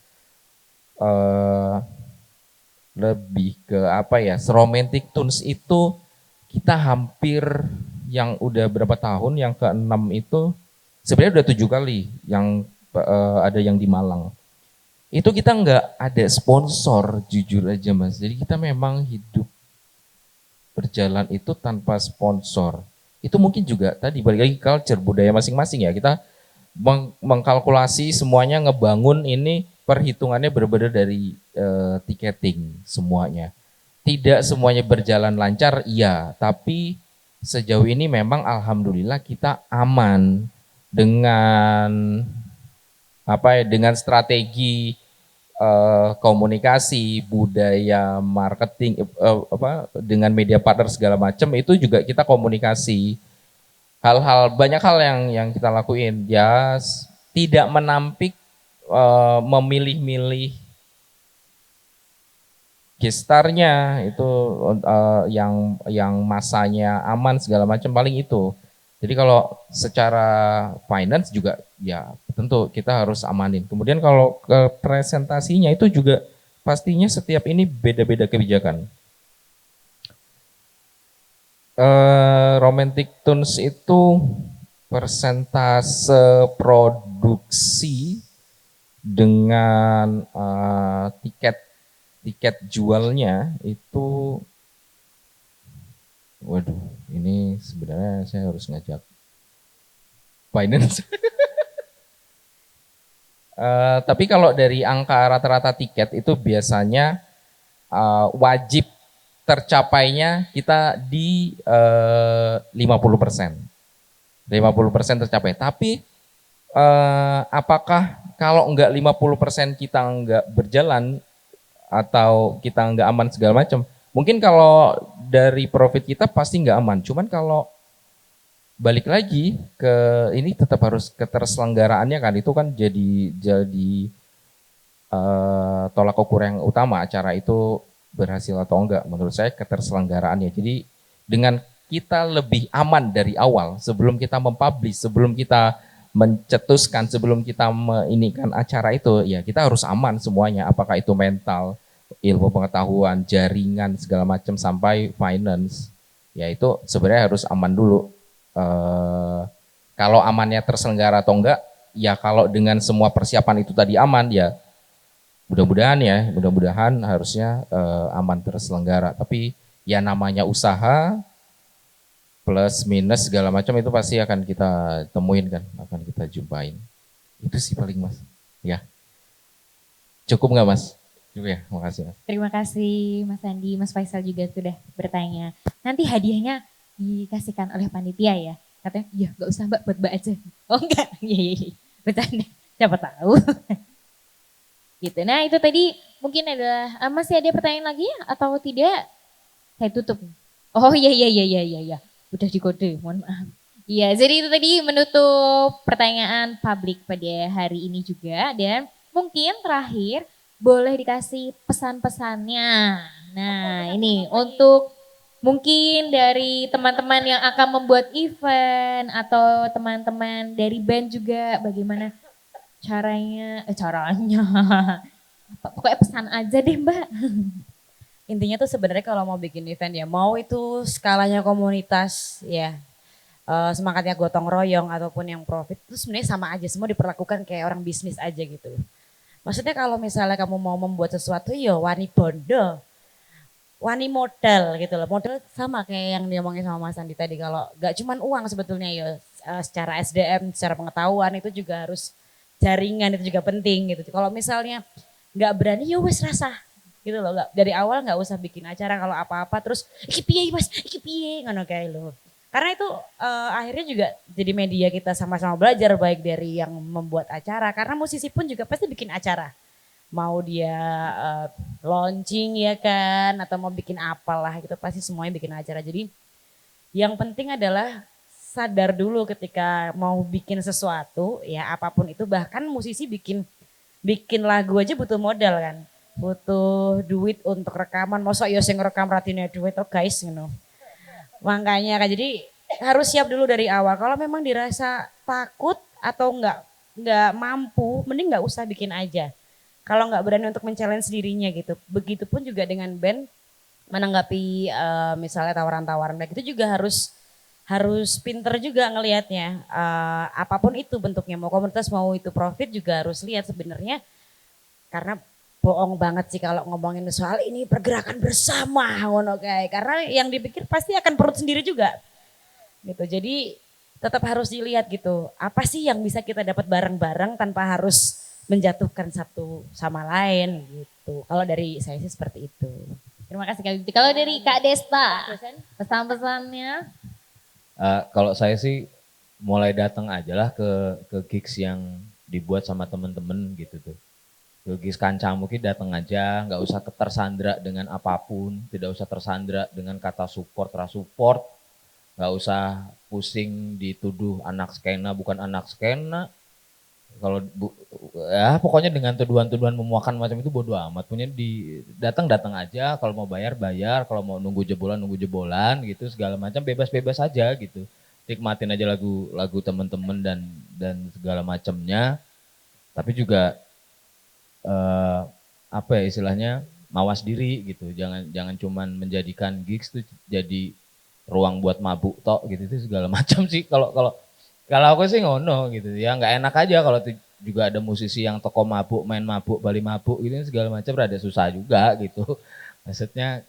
lebih ke apa ya, Romantic Tunes itu kita hampir yang udah berapa tahun, yang ke-6 itu sebenarnya udah 7 kali yang ada yang di Malang. Itu kita nggak ada sponsor, jujur aja Mas. Jadi kita memang hidup berjalan itu tanpa sponsor. Itu mungkin juga tadi balik lagi culture, budaya masing-masing ya. Kita mengkalkulasi semuanya, ngebangun ini perhitungannya berbeda dari tiketing semuanya. Tidak semuanya berjalan lancar, iya. Tapi sejauh ini memang alhamdulillah kita aman dengan dengan strategi komunikasi, budaya marketing, dengan media partner segala macam, itu juga kita komunikasi. Banyak hal yang kita lakuin, ya tidak menampik, memilih-milih. gestarnya itu yang masanya aman segala macam paling itu. Jadi kalau secara finance juga ya tentu kita harus amanin. Kemudian kalau ke presentasinya itu juga pastinya setiap ini beda-beda kebijakan. Romantic Tunes itu persentase produksi dengan tiket jualnya itu, waduh, ini sebenarnya saya harus ngajak finance. Tapi kalau dari angka rata-rata tiket itu biasanya wajib tercapainya kita di 50%. 50% tercapai. Tapi apakah kalau enggak 50% kita enggak berjalan atau kita enggak aman segala macam, mungkin kalau dari profit kita pasti enggak aman. Cuman kalau balik lagi ke ini tetap harus keterselenggaraannya kan, itu kan jadi tolak ukur yang utama acara itu berhasil atau enggak. Menurut saya keterselenggaraannya. Jadi dengan kita lebih aman dari awal sebelum kita mempublish, sebelum kita mencetuskan, sebelum kita meinikan acara itu, ya kita harus aman semuanya. Apakah itu mental, ilmu pengetahuan, jaringan segala macam sampai finance, ya itu sebenarnya harus aman dulu. Kalau amannya terselenggara atau enggak, ya kalau dengan semua persiapan itu tadi aman, ya mudah-mudahan harusnya aman terselenggara. Tapi ya namanya usaha, plus minus segala macam itu pasti akan kita temuin kan, akan kita jumpain. Itu sih paling Mas. Ya. Cukup nggak Mas? Cukup ya, makasih Mas. Terima kasih Mas Andi, Mas Faisal juga sudah bertanya. Nanti hadiahnya dikasihkan oleh panitia ya. Katanya, iya gak usah Mbak, buat Mbak aja. Oh enggak, iya. Bercanda, siapa tahu. Gitu. Nah itu tadi mungkin adalah, masih ada pertanyaan lagi atau tidak? Saya tutup. Oh iya. Udah dikode, mohon maaf. Iya, jadi itu tadi menutup pertanyaan publik pada hari ini juga. Dan mungkin terakhir boleh dikasih pesan-pesannya. Nah ini untuk mungkin dari teman-teman yang akan membuat event atau teman-teman dari band juga bagaimana caranya. Pokoknya pesan aja deh Mbak. Intinya tuh sebenarnya kalau mau bikin event ya mau itu skalanya komunitas ya, semangatnya gotong royong ataupun yang profit itu sebenarnya sama aja, semua diperlakukan kayak orang bisnis aja gitu. Maksudnya kalau misalnya kamu mau membuat sesuatu ya wani bondo, wani modal gitu loh. Modal sama kayak yang diomongin sama Mas Andi tadi, kalau gak cuman uang sebetulnya ya, secara SDM, secara pengetahuan itu juga harus, jaringan itu juga penting gitu. Kalau misalnya nggak berani ya wes rasa gitu loh, dari awal nggak usah bikin acara kalau apa-apa terus iki piye Mas, iki piye ngono kae lho. Karena itu akhirnya juga jadi media kita sama-sama belajar, baik dari yang membuat acara, karena musisi pun juga pasti bikin acara. Mau dia launching ya kan, atau mau bikin apalah gitu, pasti semuanya bikin acara. Jadi yang penting adalah sadar dulu ketika mau bikin sesuatu ya, apapun itu, bahkan musisi bikin lagu aja butuh modal kan. Butuh duit untuk rekaman, masa ya sing rekam ratine duit oh guys gitu. Makanya kan jadi harus siap dulu dari awal. Kalau memang dirasa takut atau nggak mampu, mending nggak usah bikin aja. Kalau nggak berani untuk men-challenge dirinya gitu. Begitupun juga dengan band menanggapi misalnya tawaran-tawaran kayak gitu juga harus pinter juga ngelihatnya. Apapun itu bentuknya, mau komunitas mau itu profit juga harus lihat sebenarnya, karena bohong banget sih kalau ngomongin soal ini pergerakan bersama ngono kayak, karena yang dipikir pasti akan perut sendiri juga gitu. Jadi tetap harus dilihat gitu, apa sih yang bisa kita dapat bareng-bareng tanpa harus menjatuhkan satu sama lain gitu. Kalau dari saya sih seperti itu. Terima kasih Kak Bibit. Kalau dari Kak Desta, pesan-pesannya? Kalau saya sih mulai datang aja lah ke gigs yang dibuat sama temen-temen gitu tuh. Ke gigs kancah mungkin datang aja, nggak usah tersandra dengan apapun, tidak usah tersandra dengan kata support, rasupport, nggak usah pusing dituduh anak skena bukan anak skena, Kalau ya pokoknya dengan tuduhan-tuduhan memuakan macam itu bodo amat. Punya datang aja, kalau mau bayar bayar, kalau mau nunggu jebolan gitu segala macam bebas-bebas aja gitu. Nikmatin aja lagu teman-teman dan segala macamnya. Tapi juga apa ya istilahnya mawas diri gitu. Jangan cuman menjadikan gigs tuh jadi ruang buat mabuk tok gitu itu segala macam sih kalau kalau kalau aku sih ngono gitu ya nggak enak aja kalau juga ada musisi yang toko mabuk main mabuk bali mabuk gitu segala macam rada susah juga gitu maksudnya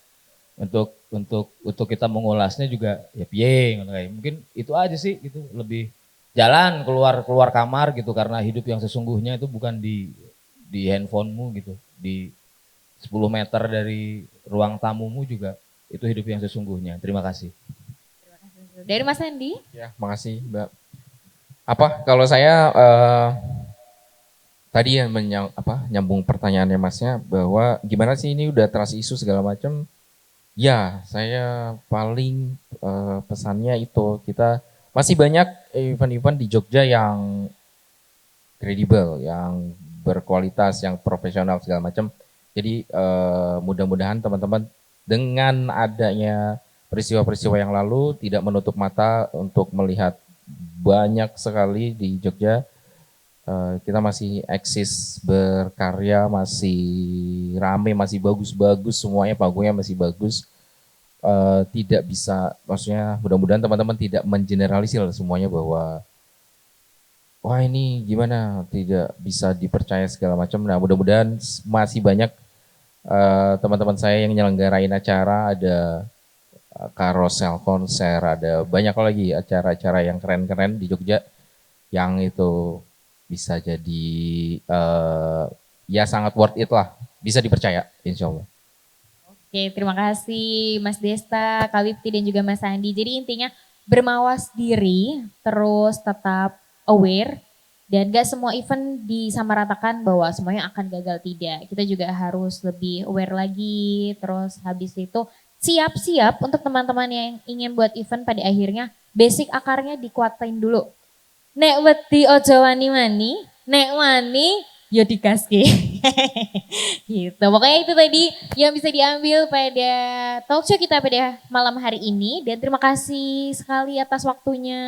untuk kita mengulasnya juga ya piye ngono kayak mungkin itu aja sih gitu lebih jalan keluar kamar gitu karena hidup yang sesungguhnya itu bukan di handphonemu gitu di 10 meter dari ruang tamumu juga itu hidup yang sesungguhnya. Terima kasih. Dari Mas Andi? Ya, makasih Mbak. Apa kalau saya tadi yang nyambung pertanyaannya Masnya bahwa gimana sih ini udah trust isu segala macam. Ya, saya paling pesannya itu kita masih banyak event-event di Jogja yang kredibel, yang berkualitas, yang profesional segala macam. Jadi mudah-mudahan teman-teman dengan adanya peristiwa-peristiwa yang lalu tidak menutup mata untuk melihat banyak sekali di Jogja kita masih eksis berkarya, masih rame, masih bagus-bagus semuanya, panggungnya masih bagus. Tidak bisa, maksudnya mudah-mudahan teman-teman tidak mengeneralisir semuanya bahwa wah ini gimana tidak bisa dipercaya segala macam. Nah mudah-mudahan masih banyak teman-teman saya yang nyelenggarain acara, ada karosel konser, ada banyak lagi acara-acara yang keren-keren di Jogja yang itu bisa jadi ya sangat worth it lah, bisa dipercaya insya Allah. Oke, terima kasih Mas Desta, Kak Wipti dan juga Mas Andi. Jadi intinya bermawas diri, terus tetap aware, dan gak semua event disamaratakan bahwa semuanya akan gagal, tidak. Kita juga harus lebih aware lagi, terus habis itu siap-siap untuk teman-teman yang ingin buat event pada akhirnya basic akarnya dikuatin dulu. Nek wedi ojo wani-wani, nek wani yo digaske. Gitu. Pokoknya itu tadi yang bisa diambil pada talk show kita pada malam hari ini. Dan terima kasih sekali atas waktunya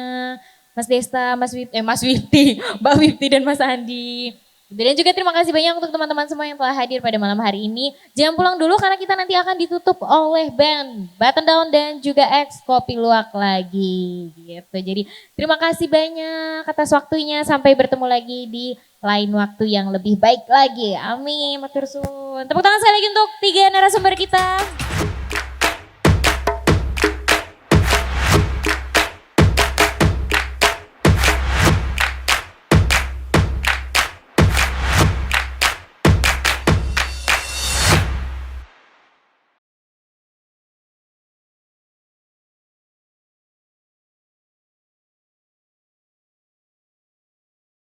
Mas Desta, Mas Wipti, Mbak Wipti dan Mas Andi. Dan juga terima kasih banyak untuk teman-teman semua yang telah hadir pada malam hari ini. Jangan pulang dulu karena kita nanti akan ditutup oleh band Button Down dan juga X Kopi Luwak lagi. Gitu. Jadi terima kasih banyak atas waktunya. Sampai bertemu lagi di lain waktu yang lebih baik lagi. Amin. Matur suwun. Tepuk tangan sekali lagi untuk 3 narasumber kita.